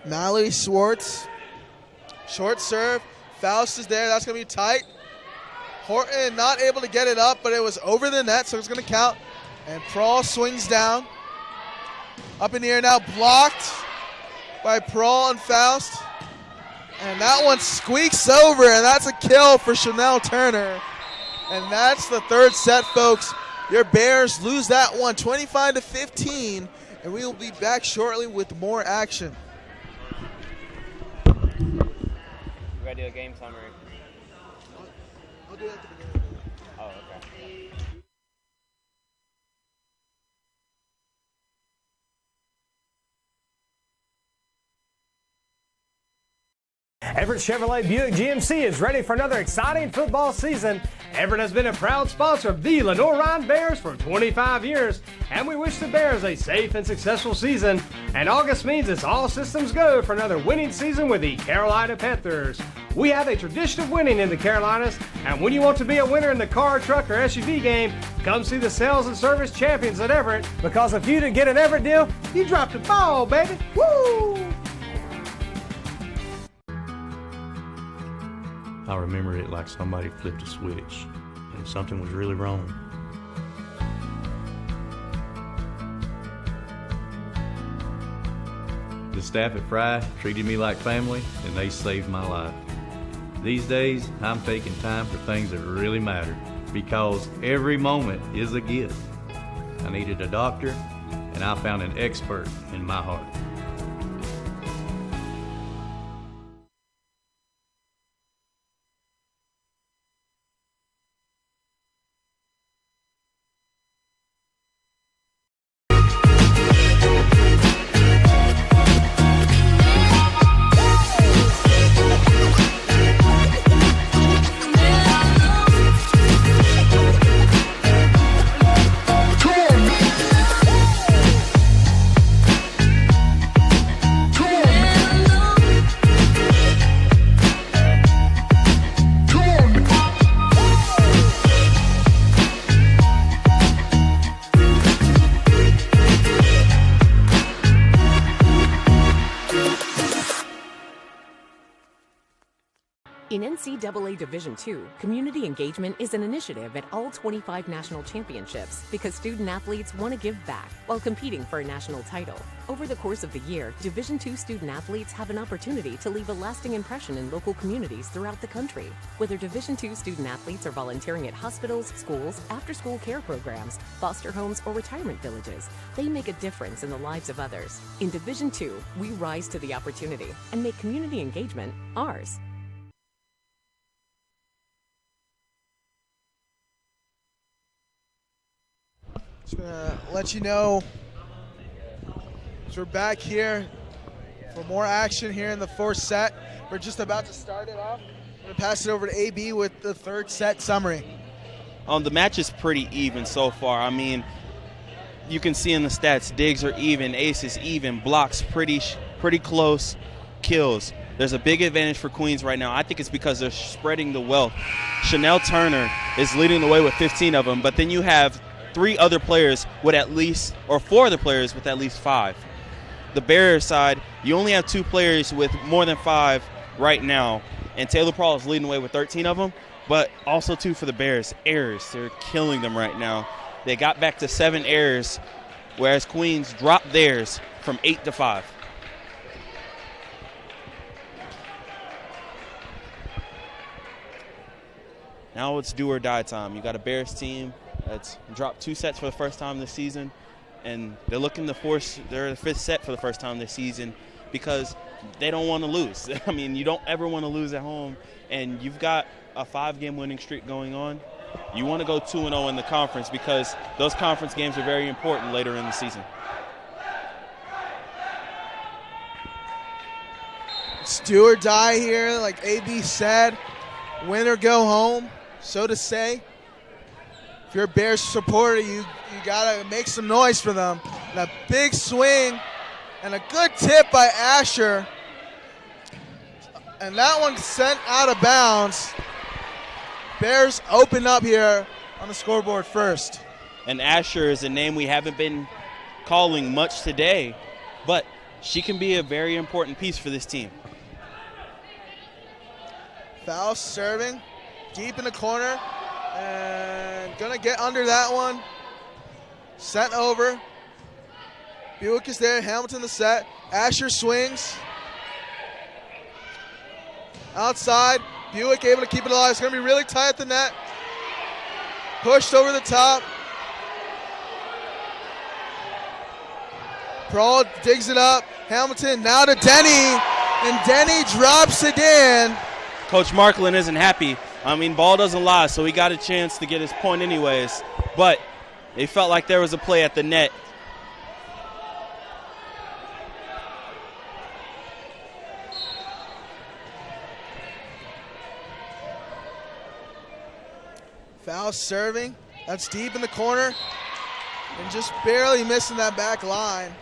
Mallory Schwartz. Short serve. Faust is there. That's going to be tight. Horton not able to get it up, but it was over the net, so it's going to count. And Prawl swings down. Up in the air now, blocked by Prawl and Faust. And that one squeaks over, and that's a kill for Chanel Turner. And that's the third set, folks. Your Bears lose that one 25-15, and we will be back shortly with more action. We gotta do a game summary. I'll do it at the beginning. Oh, okay. Everett Chevrolet Buick GMC is ready for another exciting football season. Everett has been a proud sponsor of the Lenoir-Rhyne Bears for 25 years, and we wish the Bears a safe and successful season. And August means it's all systems go for another winning season with the Carolina Panthers. We have a tradition of winning in the Carolinas, and when you want to be a winner in the car, truck, or SUV game, come see the sales and service champions at Everett, because if you didn't get an Everett deal, you dropped the ball, baby. Woo! I remember it like somebody flipped a switch and something was really wrong. The staff at Fry treated me like family, and they saved my life. These days, I'm taking time for things that really matter, because every moment is a gift. I needed a doctor, and I found an expert in my heart. In NCAA Division II, community engagement is an initiative at all 25 national championships because student athletes want to give back while competing for a national title. Over the course of the year, Division II student athletes have an opportunity to leave a lasting impression in local communities throughout the country. Whether Division II student athletes are volunteering at hospitals, schools, after-school care programs, foster homes, or retirement villages, they make a difference in the lives of others. In Division II, we rise to the opportunity and make community engagement ours. Just gonna let you know, so we're back here for more action here in the fourth set. We're just about to start it off. I'm gonna pass it over to AB with the third set summary. The match is pretty even so far. I mean, you can see in the stats, digs are even, aces even, blocks pretty close, kills. There's a big advantage for Queens right now. I think it's because they're spreading the wealth. Chanel Turner is leading the way with 15 of them, but then you have four other players with at least 5. The Bears side, you only have 2 players with more than 5 right now, and Taylor Prawl is leading the way with 13 of them, but also 2 for the Bears. Errors, they're killing them right now. They got back to 7 errors, whereas Queens dropped theirs from 8 to 5. Now it's do or die time. You got a Bears team that's dropped 2 sets for the first time this season, and they're looking to force their 5th set for the first time this season because they don't want to lose. I mean, you don't ever want to lose at home, and you've got a 5-game winning streak going on. You want to go 2-0 in the conference because those conference games are very important later in the season. It's do or die here, like AB said. Win or go home, so to say. If you're a Bears supporter, you got to make some noise for them. And a big swing and a good tip by Asher. And that one sent out of bounds. Bears open up here on the scoreboard first. And Asher is a name we haven't been calling much today, but she can be a very important piece for this team. Foul serving, deep in the corner, and gonna get under that one. Sent over. Buick is there, Hamilton the set. Asher swings. Outside, Buick able to keep it alive. It's gonna be really tight at the net. Pushed over the top. Prawl digs it up. Hamilton now to Denny, and Denny drops it in. Coach Marklin isn't happy. I mean, ball doesn't lie, so he got a chance to get his point anyways. But it felt like there was a play at the net. Foul serving. That's deep in the corner. And just barely missing that back line.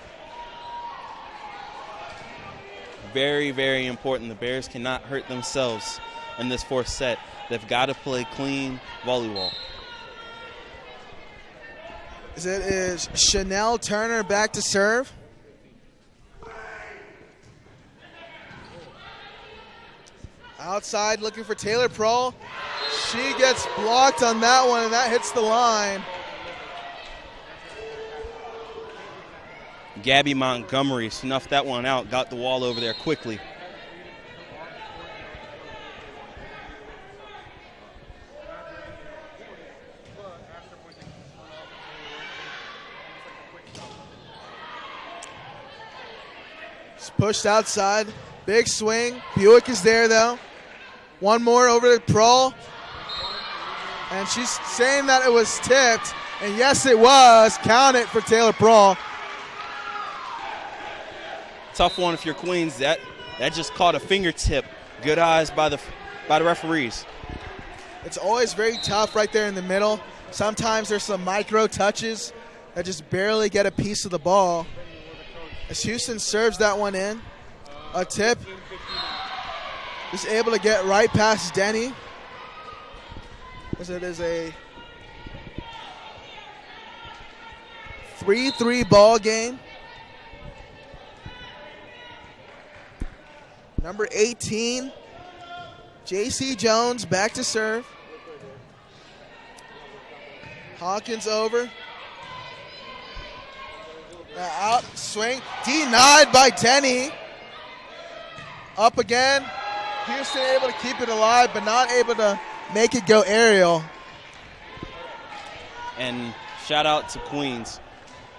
Very, very important. The Bears cannot hurt themselves in this 4th set. They've got to play clean volleyball. It is Chanel Turner back to serve. Outside looking for Taylor Prawl. She gets blocked on that one, and that hits the line. Gabby Montgomery snuffed that one out, got the wall over there quickly. pushed outside. Big swing. Buick is there, though. One more over to Prohl. And she's saying that it was tipped. And yes, it was. Count it for Taylor Prohl. Tough one if you're Queens. That just caught a fingertip. Good eyes by the referees. It's always very tough right there in the middle. Sometimes there's some micro touches that just barely get a piece of the ball. As Houston serves that one in, a tip. Just able to get right past Denny. As it is a 3-3 ball game. Number 18, J.C. Jones back to serve. Hawkins over. Now out, swing, denied by Denny. Up again. Houston able to keep it alive, but not able to make it go aerial. And shout out to Queens,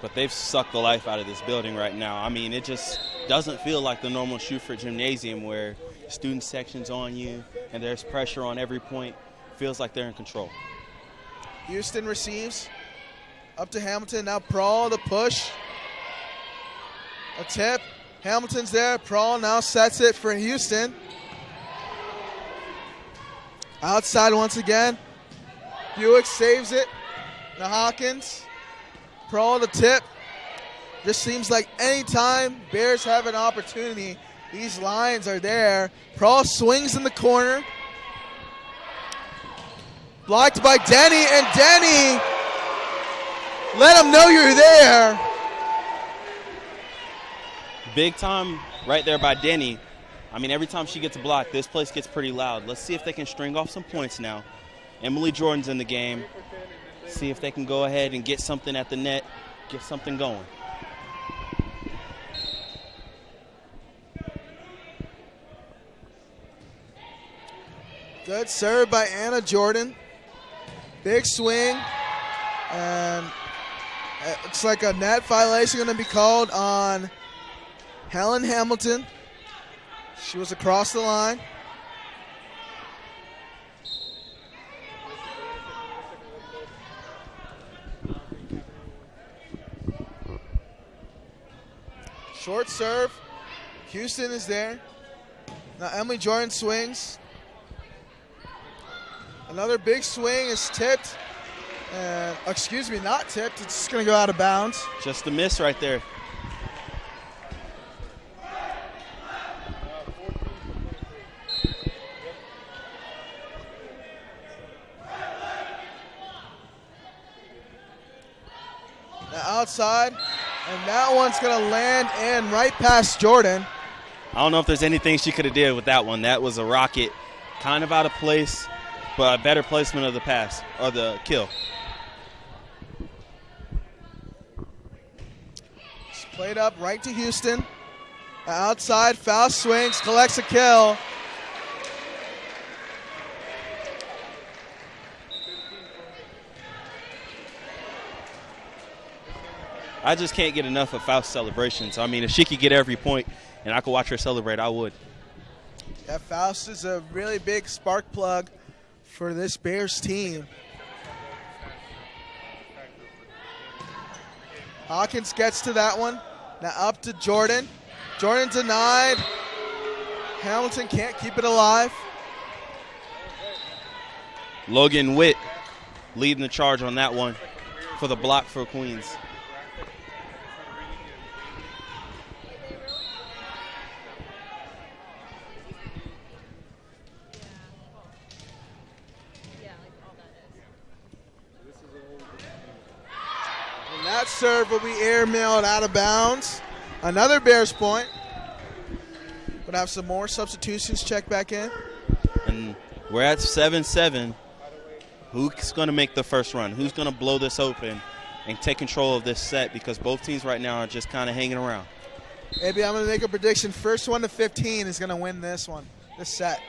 but they've sucked the life out of this building right now. I mean, it just doesn't feel like the normal Schufert Gymnasium where student section's on you and there's pressure on every point. Feels like they're in control. Houston receives. Up to Hamilton. Now Prohl to push. A tip. Hamilton's there. Prohl now sets it for Houston. Outside once again. Buick saves it. Now Hawkins. Prohl to tip. Just seems like anytime Bears have an opportunity, these lines are there. Prohl swings in the corner. Blocked by Denny, and Denny, let him know you're there. Big time right there by Denny. I mean, every time she gets blocked, this place gets pretty loud. Let's see if they can string off some points now. Emily Jordan's in the game. See if they can go ahead and get something at the net, get something going. Good serve by Anna Jordan. Big swing. And it looks like a net violation going to be called on Helen Hamilton. She was across the line. Short serve. Houston is there. Now Emily Jordan swings. Another big swing is tipped. Excuse me, not tipped. It's just going to go out of bounds. Just a miss right there. Now outside, and that one's going to land in right past Jordan. I don't know if there's anything she could have did with that one. That was a rocket, kind of out of place, but a better placement of the pass, or the kill. It's played up right to Houston. Outside, foul swings, collects a kill. I just can't get enough of Faust's celebrations. I mean, if she could get every point and I could watch her celebrate, I would. Yeah, Faust is a really big spark plug for this Bears team. Hawkins gets to that one. Now up to Jordan. Jordan denied. Hamilton can't keep it alive. Logan Witt leading the charge on that one for the block for Queens. And that serve will be airmailed out of bounds. Another Bears point. We'll have some more substitutions check back in. And we're at 7-7. Who's going to make the first run? Who's going to blow this open and take control of this set? Because both teams right now are just kind of hanging around. Maybe I'm going to make a prediction. First one to 15 is going to win this one, this set.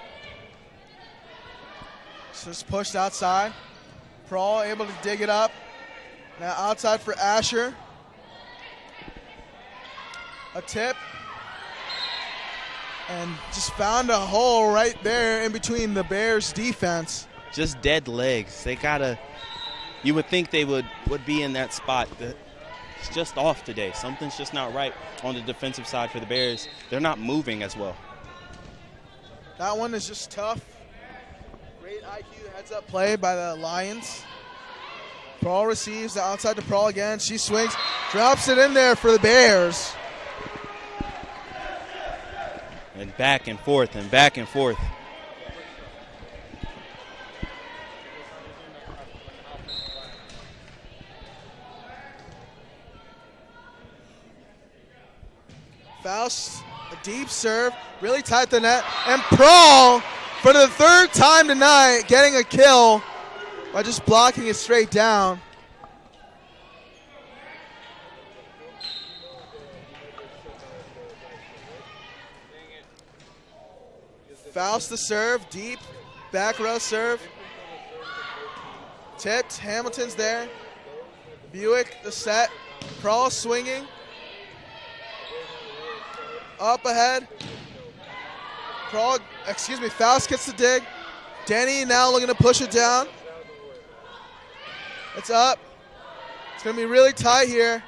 So it's pushed outside. Prohl able to dig it up. Now outside for Asher. A tip. and just found a hole right there in between the Bears' defense. Just dead legs. They gotta. You would think they would be in that spot. It's just off today. Something's just not right on the defensive side for the Bears. They're not moving as well. That one is just tough. Great IQ heads-up play by the Lions. Prawl receives the outside to Prawl again. She swings, drops it in there for the Bears. And back and forth and back and forth. Faust, a deep serve, really tight the net, and Prawl for the third time tonight getting a kill by just blocking it straight down. Faust the serve, deep, back row serve. Tipped, Hamilton's there. Buick the set, Prawl swinging. Up ahead. Faust gets the dig. Denny now looking to push it down. It's up. It's going to be really tight here.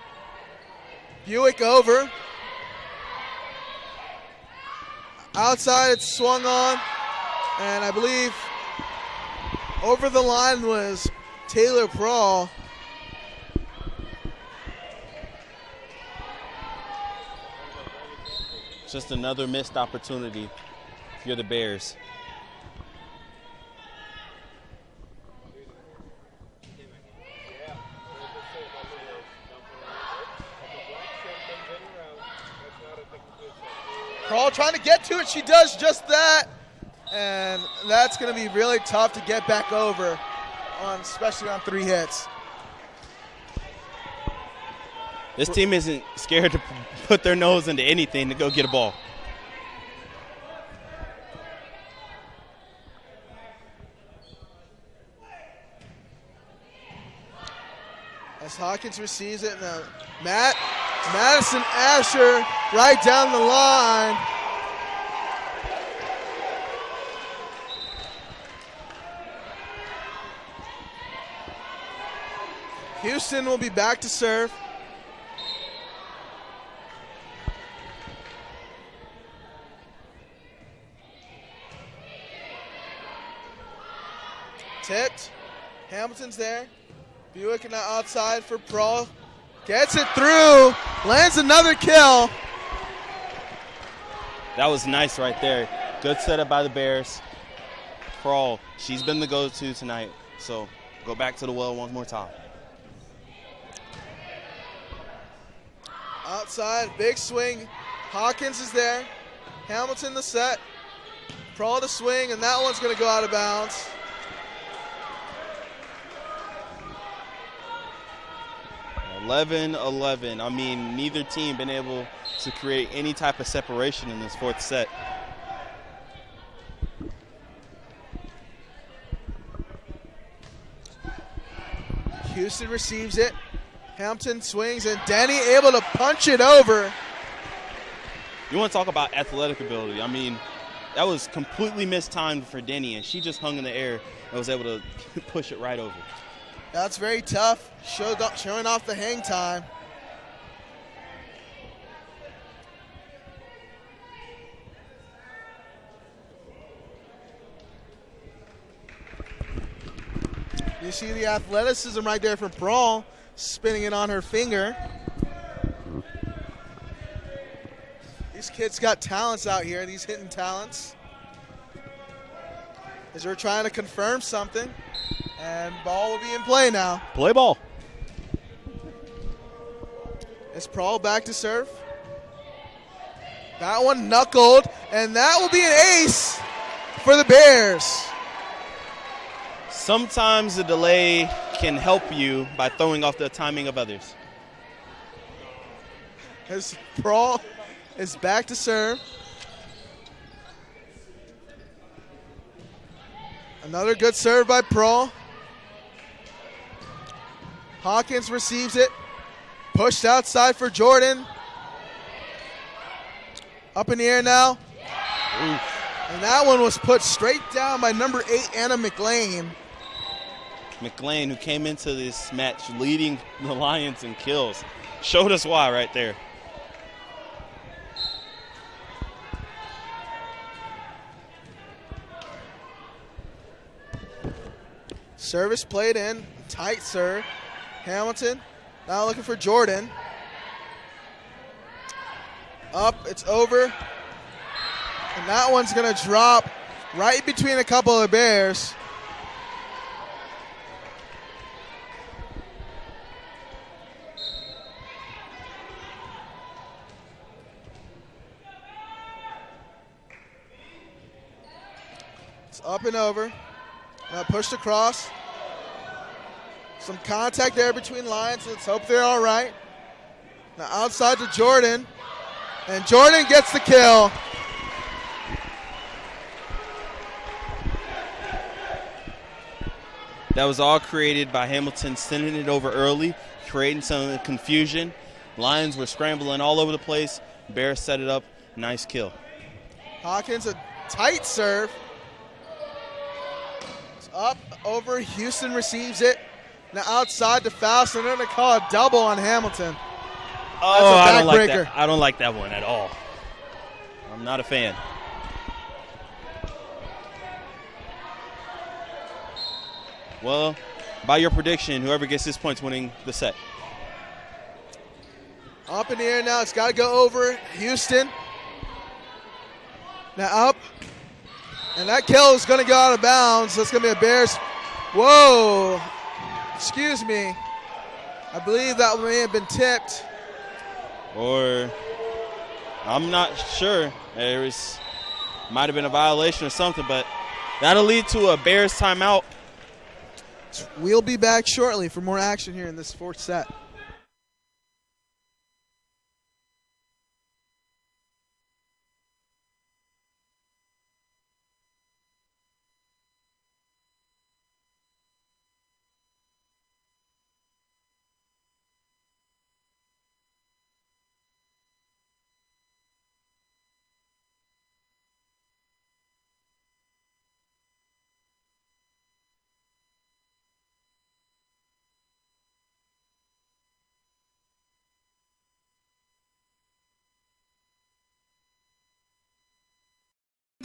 Buick over. Outside, it's swung on. And I believe over the line was Taylor Prawl. Just another missed opportunity if you're the Bears. Prawl trying to get to it. She does just that. And that's going to be really tough to get back over, especially on 3 hits. This team isn't scared to put their nose into anything to go get a ball. As Hawkins receives it, now Madison Asher right down the line. Houston will be back to serve. Tipped. Hamilton's there. Buick now outside for Prawl. Gets it through. Lands another kill. That was nice right there. Good setup by the Bears. Prawl, she's been the go-to tonight. So go back to the well one more time. Outside, big swing. Hawkins is there. Hamilton the set. Prawl to swing, and that one's going to go out of bounds. (11-11). I mean, neither team been able to create any type of separation in this fourth set. Houston receives it. Hampton swings, and Denny able to punch it over. You want to talk about athletic ability. I mean, that was completely mistimed for Denny, and she just hung in the air and was able to push it right over. That's very tough, showing off the hang time. You see the athleticism right there from Prawl, spinning it on her finger. These kids got talents out here, these hitting talents. As we're trying to confirm something. And ball will be in play now. Play ball. It's Prawl back to serve. That one knuckled, and that will be an ace for the Bears. Sometimes the delay can help you by throwing off the timing of others. As Prawl is back to serve. Another good serve by Prawl. Hawkins receives it. Pushed outside for Jordan. Up in the air now. And that one was put straight down by number 8, Anna McLean. McLean, who came into this match leading the Lions in kills, showed us why right there. Service played in, tight serve. Hamilton now looking for Jordan. Up, it's over. And that one's gonna drop right between a couple of the Bears. It's up and over. Now pushed across. Some contact there between lines. Let's hope they're all right. Now outside to Jordan. And Jordan gets the kill. That was all created by Hamilton sending it over early, creating some confusion. Lions were scrambling all over the place. Bears set it up. Nice kill. Hawkins, a tight serve. It's up, over. Houston receives it. Now outside to Faust, and they're going to call a double on Hamilton. Oh, I don't like that. I don't like that one at all. I'm not a fan. Well, by your prediction, whoever gets this point's winning the set. Up in the air now. It's got to go over Houston. Now up. And that kill is going to go out of bounds. That's going to be a Bears. Whoa. Excuse me. I believe that may have been tipped. Or I'm not sure. Might have been a violation or something, but that'll lead to a Bears timeout. We'll be back shortly for more action here in this fourth set.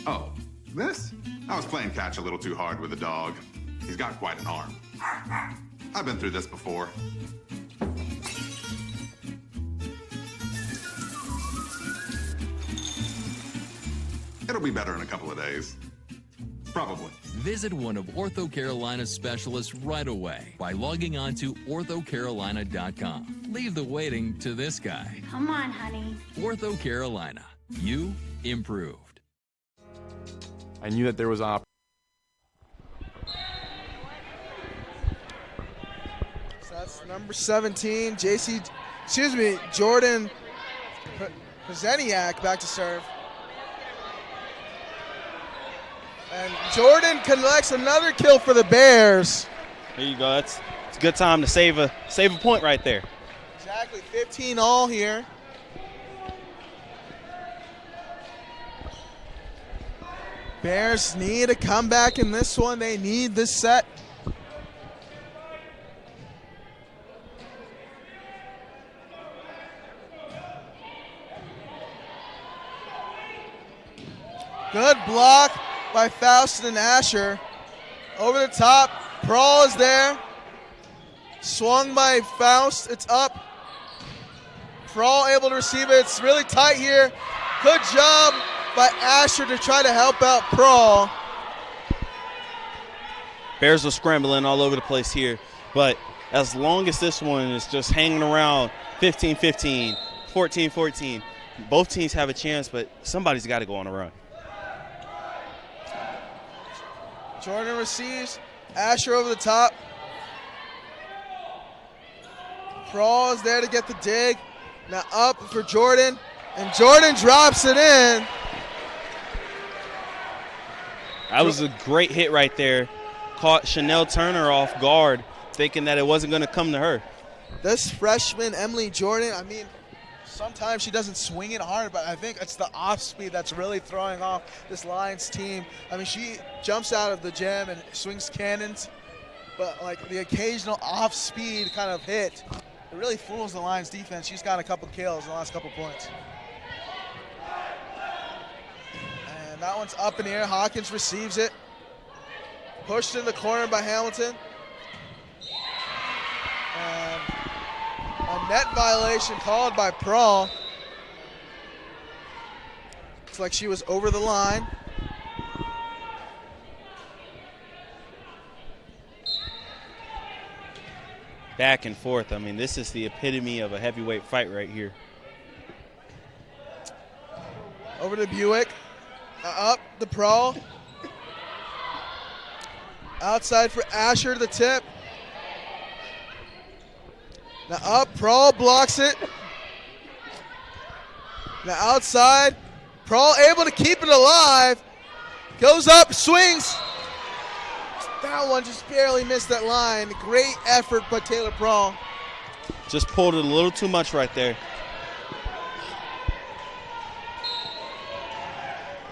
Oh, this? I was playing catch a little too hard with the dog. He's got quite an arm. I've been through this before. It'll be better in a couple of days. Probably. Visit one of Ortho Carolina's specialists right away by logging on to orthocarolina.com. Leave the waiting to this guy. Come on, honey. Ortho Carolina. You improved. I knew that there was an So that's number 17, Jordan Pazeniak back to serve. And Jordan collects another kill for the Bears. There you go. It's a good time to save a point right there. Exactly, 15 all here. Bears need a comeback in this one. They need this set. Good block by Faust and Asher. Over the top, Prawl is there. Swung by Faust, it's up. Prawl able to receive it. It's really tight here. Good job by Asher to try to help out Prawl. Bears are scrambling all over the place here, but as long as this one is just hanging around 15-15, 14-14, both teams have a chance, but somebody's got to go on a run. Jordan receives. Asher over the top. Prawl is there to get the dig. Now up for Jordan, and Jordan drops it in. That was a great hit right there. Caught Chanel Turner off guard, thinking that it wasn't going to come to her. This freshman, Emily Jordan, I mean, Sometimes she doesn't swing it hard, but I think it's the off speed that's really throwing off this Lions team. I mean, she jumps out of the gym and swings cannons, but like the occasional off speed kind of hit, it really fools the Lions defense. She's got a couple kills in the last couple points. And that one's up in the air. Hawkins receives it. Pushed in the corner by Hamilton. And a net violation called by Prahl. Looks like she was over the line. Back and forth. I mean, this is the epitome of a heavyweight fight right here. Over to Buick. Up the Prahl. Outside for Asher, the tip. Now up, Prahl blocks it. Now outside, Prahl able to keep it alive. Goes up, swings. That one just barely missed that line. Great effort by Taylor Prahl. Just pulled it a little too much right there.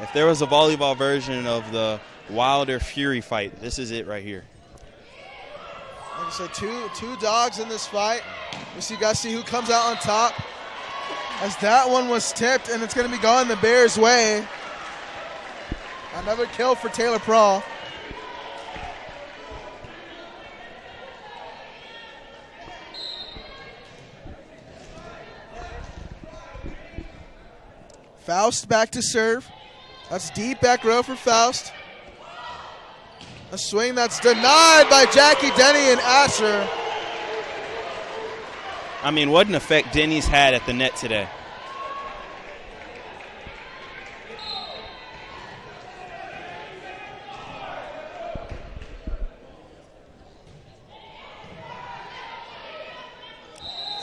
If there was a volleyball version of the Wilder Fury fight, this is it right here. Like I said, two dogs in this fight. You guys see who comes out on top. As that one was tipped, and it's going to be going the Bears' way. Another kill for Taylor Prahl. Faust back to serve. That's deep back row for Faust. A swing that's denied by Jackie Denny and Asher. I mean, what an effect Denny's had at the net today.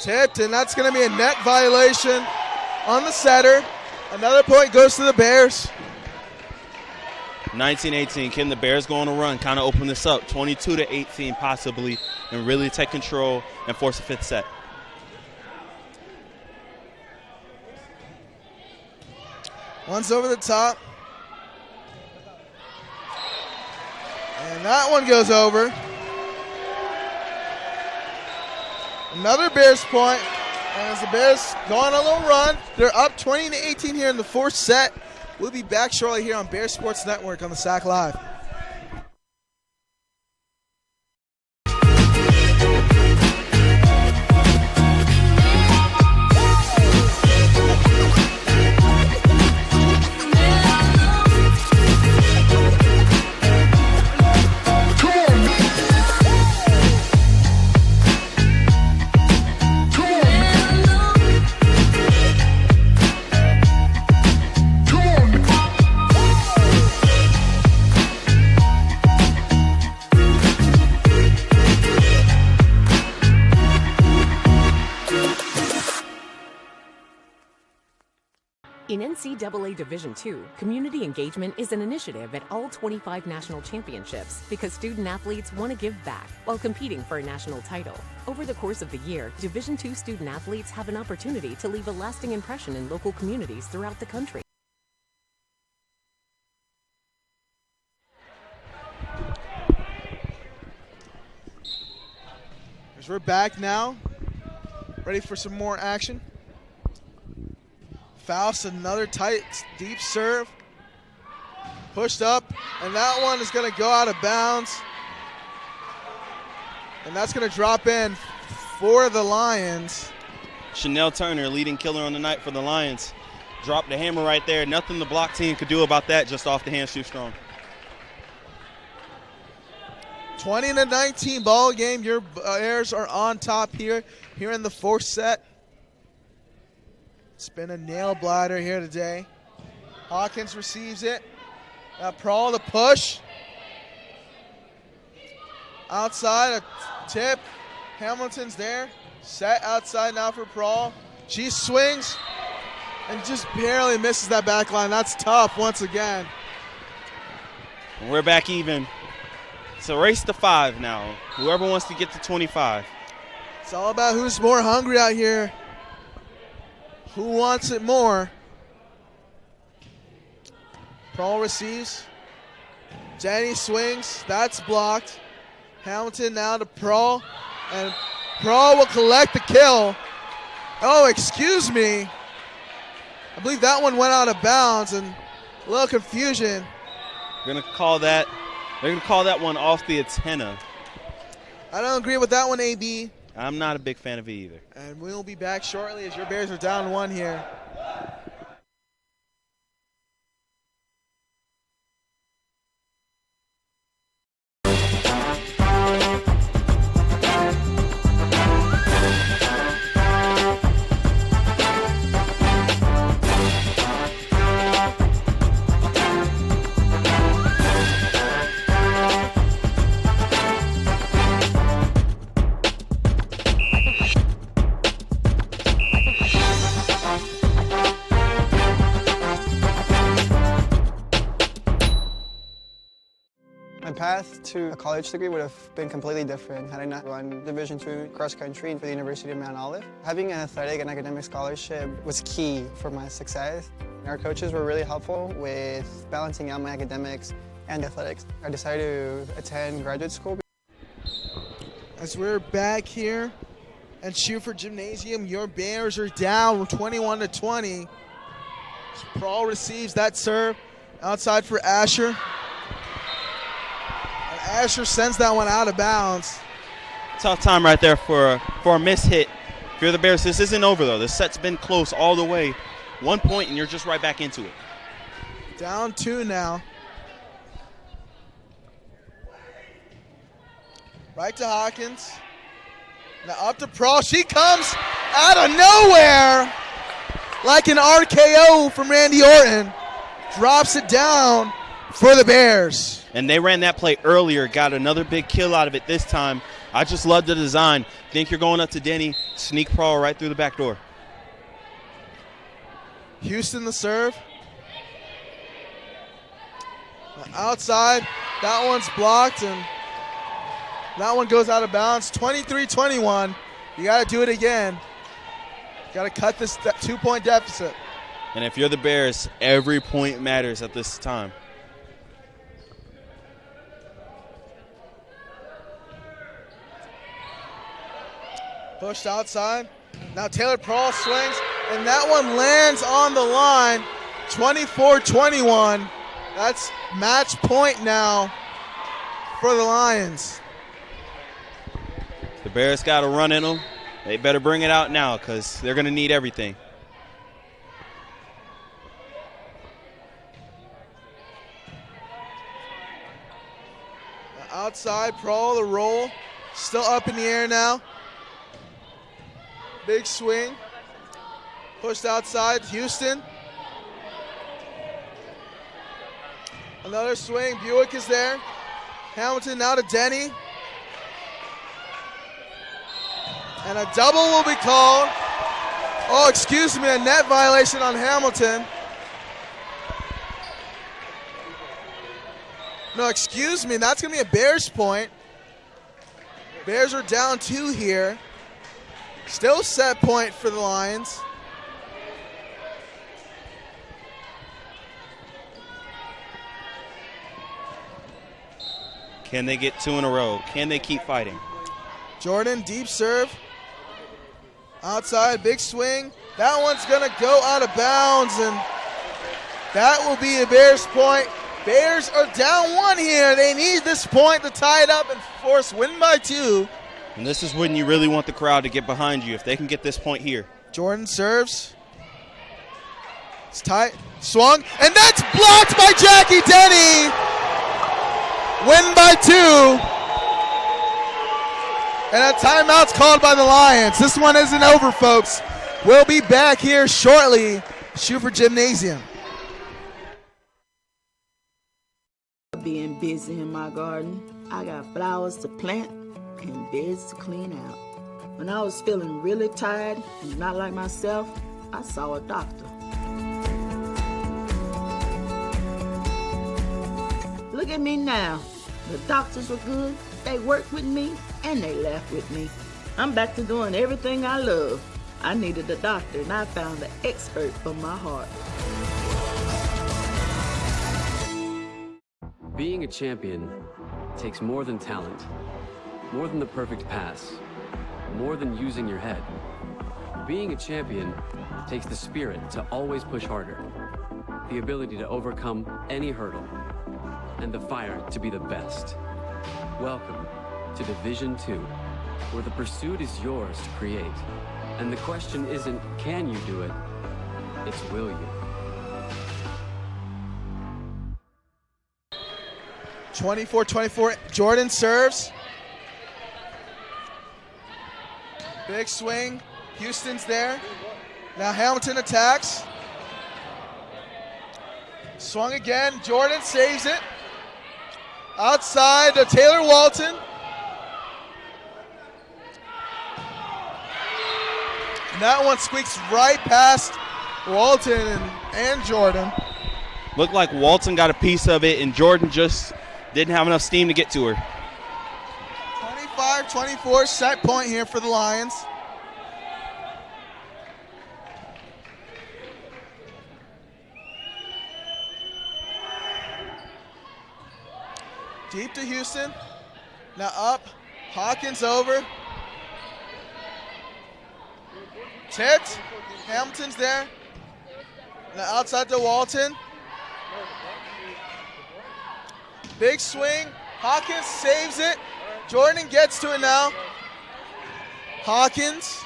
Tipped, and that's going to be a net violation on the setter. Another point goes to the Bears. 19-18. Can the Bears go on a run? Kind of open this up. 22-18 possibly, and really take control and force a fifth set. One's over the top. And that one goes over. Another Bears point. And as the Bears go on a little run, they're up 20-18 here in the fourth set. We'll be back shortly here on Bears Sports Network on the SAC Live. In NCAA Division II, community engagement is an initiative at all 25 national championships because student athletes want to give back while competing for a national title. Over the course of the year, Division II student athletes have an opportunity to leave a lasting impression in local communities throughout the country. As we're back now, ready for some more action. Faust, another tight, deep serve. Pushed up, and that one is going to go out of bounds. And that's going to drop in for the Lions. Chanel Turner, leading killer on the night for the Lions. Dropped the hammer right there. Nothing the block team could do about that, just off the hands too strong. 20-19 ball game. Your Bears are on top here in the fourth set. It's been a nail biter here today. Hawkins receives it. Now Prahl the push. Outside, a tip. Hamilton's there. Set outside now for Prahl. She swings and just barely misses that back line. That's tough once again. We're back even. It's a race to 5 now. Whoever wants to get to 25. It's all about who's more hungry out here. Who wants it more? Pearl receives. Jenny swings. That's blocked. Hamilton now to Pearl. And Pearl will collect the kill. Oh, excuse me. I believe that one went out of bounds and a little confusion. They're gonna call that one off the antenna. I don't agree with that one, AB. I'm not a big fan of it either. And we'll be back shortly as your Bears are down 1 here. My path to a college degree would have been completely different had I not run Division II cross country for the University of Mount Olive. Having an athletic and academic scholarship was key for my success. Our coaches were really helpful with balancing out my academics and athletics. I decided to attend graduate school. As we're back here at Schuford Gymnasium, your Bears are down 21-20. Pearl receives that serve outside for Asher. And Asher sends that one out of bounds. Tough time right there for a miss hit. If you're the Bears, this isn't over though. The set's been close all the way. 1 point and you're just right back into it. Down 2 now. Right to Hawkins. Now up to Pearl. She comes out of nowhere like an RKO from Randy Orton. Drops it down for the Bears. And they ran that play earlier, got another big kill out of it this time. I just love the design. Think you're going up to Denny, sneak Pearl right through the back door. Houston the serve. Outside, that one's blocked, and that one goes out of bounds. 23-21. You got to do it again. Got to cut this 2-point deficit. And if you're the Bears, every point matters at this time. Pushed outside. Now Taylor Pearl swings, and that one lands on the line. 24-21. That's match point now for the Lions. The Bears got to run in them. They better bring it out now because they're going to need everything. Outside, Pearl, the roll. Still up in the air now. Big swing. Pushed outside, Houston. Another swing, Buick is there. Hamilton now to Denny. And a double will be called. Oh, excuse me, a net violation on Hamilton. No, excuse me, that's going to be a Bears point. Bears are down 2 here. Still set point for the Lions. Can they get 2 in a row? Can they keep fighting? Jordan, deep serve. Outside, big swing. That one's going to go out of bounds, and that will be a Bears point. Bears are down 1 here. They need this point to tie it up and force win by 2. And this is when you really want the crowd to get behind you if they can get this point here. Jordan serves. It's tight. Swung, and that's blocked by Jackie Denny. Win by 2. And a timeout's called by the Lions. This one isn't over, folks. We'll be back here shortly. Schuford Gymnasium. Being busy in my garden, I got flowers to plant and beds to clean out. When I was feeling really tired and not like myself, I saw a doctor. Look at me now. The doctors were good, they worked with me, and they laughed with me. I'm back to doing everything I love. I needed a doctor, and I found the expert for my heart. Being a champion takes more than talent, more than the perfect pass, more than using your head. Being a champion takes the spirit to always push harder, the ability to overcome any hurdle, and the fire to be the best. Welcome to Division II, where the pursuit is yours to create. And the question isn't, can you do it? It's, will you? 24-24, Jordan serves. Big swing, Houston's there. Now Hamilton attacks. Swung again, Jordan saves it. Outside to Taylor Walton. And that one squeaks right past Walton and Jordan. Looked like Walton got a piece of it, and Jordan just didn't have enough steam to get to her. 25-24, set point here for the Lions. Deep to Houston. Now up. Hawkins over. Tipped. Hamilton's there. Now outside to Walton. Big swing. Hawkins saves it. Jordan gets to it now. Hawkins.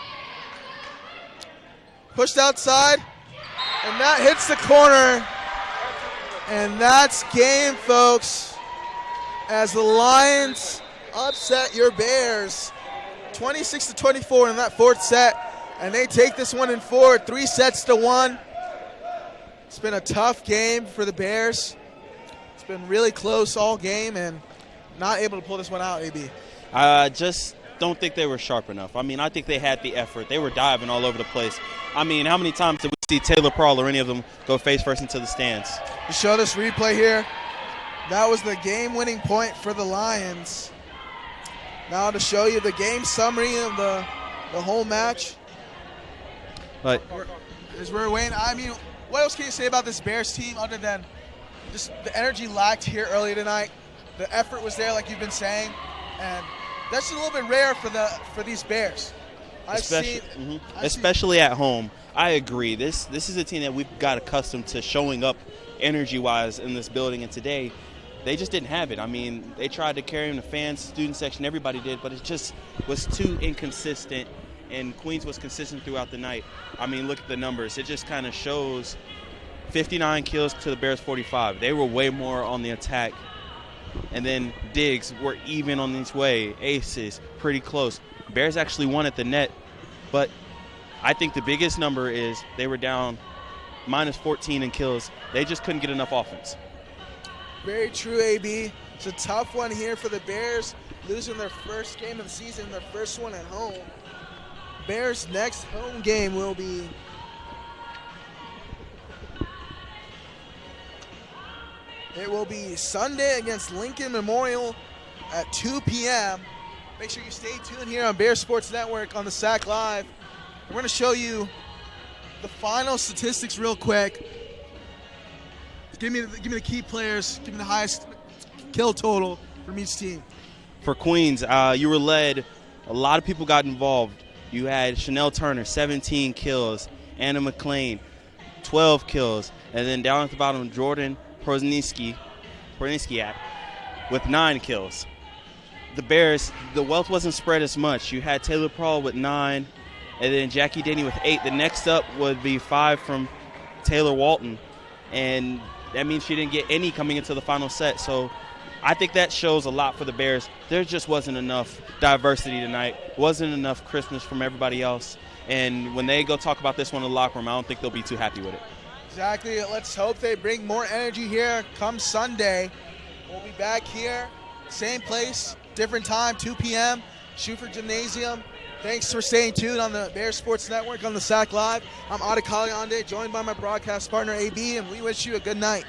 Pushed outside. And that hits the corner. And that's game, folks. As the Lions upset your Bears 26-24 in that fourth set, and they take this one in 4, 3-1. It's been a tough game for the Bears. It's been really close all game, and not able to pull this one out, AB. I just don't think they were sharp enough. I mean, I think they had the effort. They were diving all over the place. I mean, how many times did we see Taylor Prawl or any of them go face first into the stands? To show this replay here, that was the game-winning point for the Lions. Now to show you the game summary of the whole match. But as we're waiting, I mean, what else can you say about this Bears team other than just the energy lacked here early tonight? The effort was there, like you've been saying, and that's a little bit rare for these Bears. Especially at home. I agree. This is a team that we've got accustomed to showing up energy-wise in this building, and today they just didn't have it. I mean, they tried to carry in the fans, student section, everybody did, but it just was too inconsistent, and Queens was consistent throughout the night. I mean, look at the numbers. It just kind of shows 59 kills to the Bears 45. They were way more on the attack, and then digs were even on this way. Aces, pretty close. Bears actually won at the net, but I think the biggest number is they were down minus 14 in kills. They just couldn't get enough offense. Very true, AB. It's a tough one here for the Bears, losing their first game of the season, their first one at home. Bears' next home game will be Sunday against Lincoln Memorial at 2 p.m. Make sure you stay tuned here on Bears Sports Network on the SAC Live. We're going to show you the final statistics real quick. Give me the key players. Give me the highest kill total from each team. For Queens, you were led. A lot of people got involved. You had Chanel Turner, 17 kills. Anna McLean, 12 kills. And then down at the bottom, Jordan Prozniski with 9 kills. The Bears, the wealth wasn't spread as much. You had Taylor Prawl with 9, and then Jackie Denny with 8. The next up would be 5 from Taylor Walton, and that means she didn't get any coming into the final set. So I think that shows a lot for the Bears. There just wasn't enough diversity tonight. Wasn't enough crispness from everybody else. And when they go talk about this one in the locker room, I don't think they'll be too happy with it. Exactly. Let's hope they bring more energy here come Sunday. We'll be back here, same place, different time, 2 p.m., Schufer Gymnasium. Thanks for staying tuned on the Bears Sports Network on the SAC Live. I'm Adekali Ande, joined by my broadcast partner, AB, and we wish you a good night.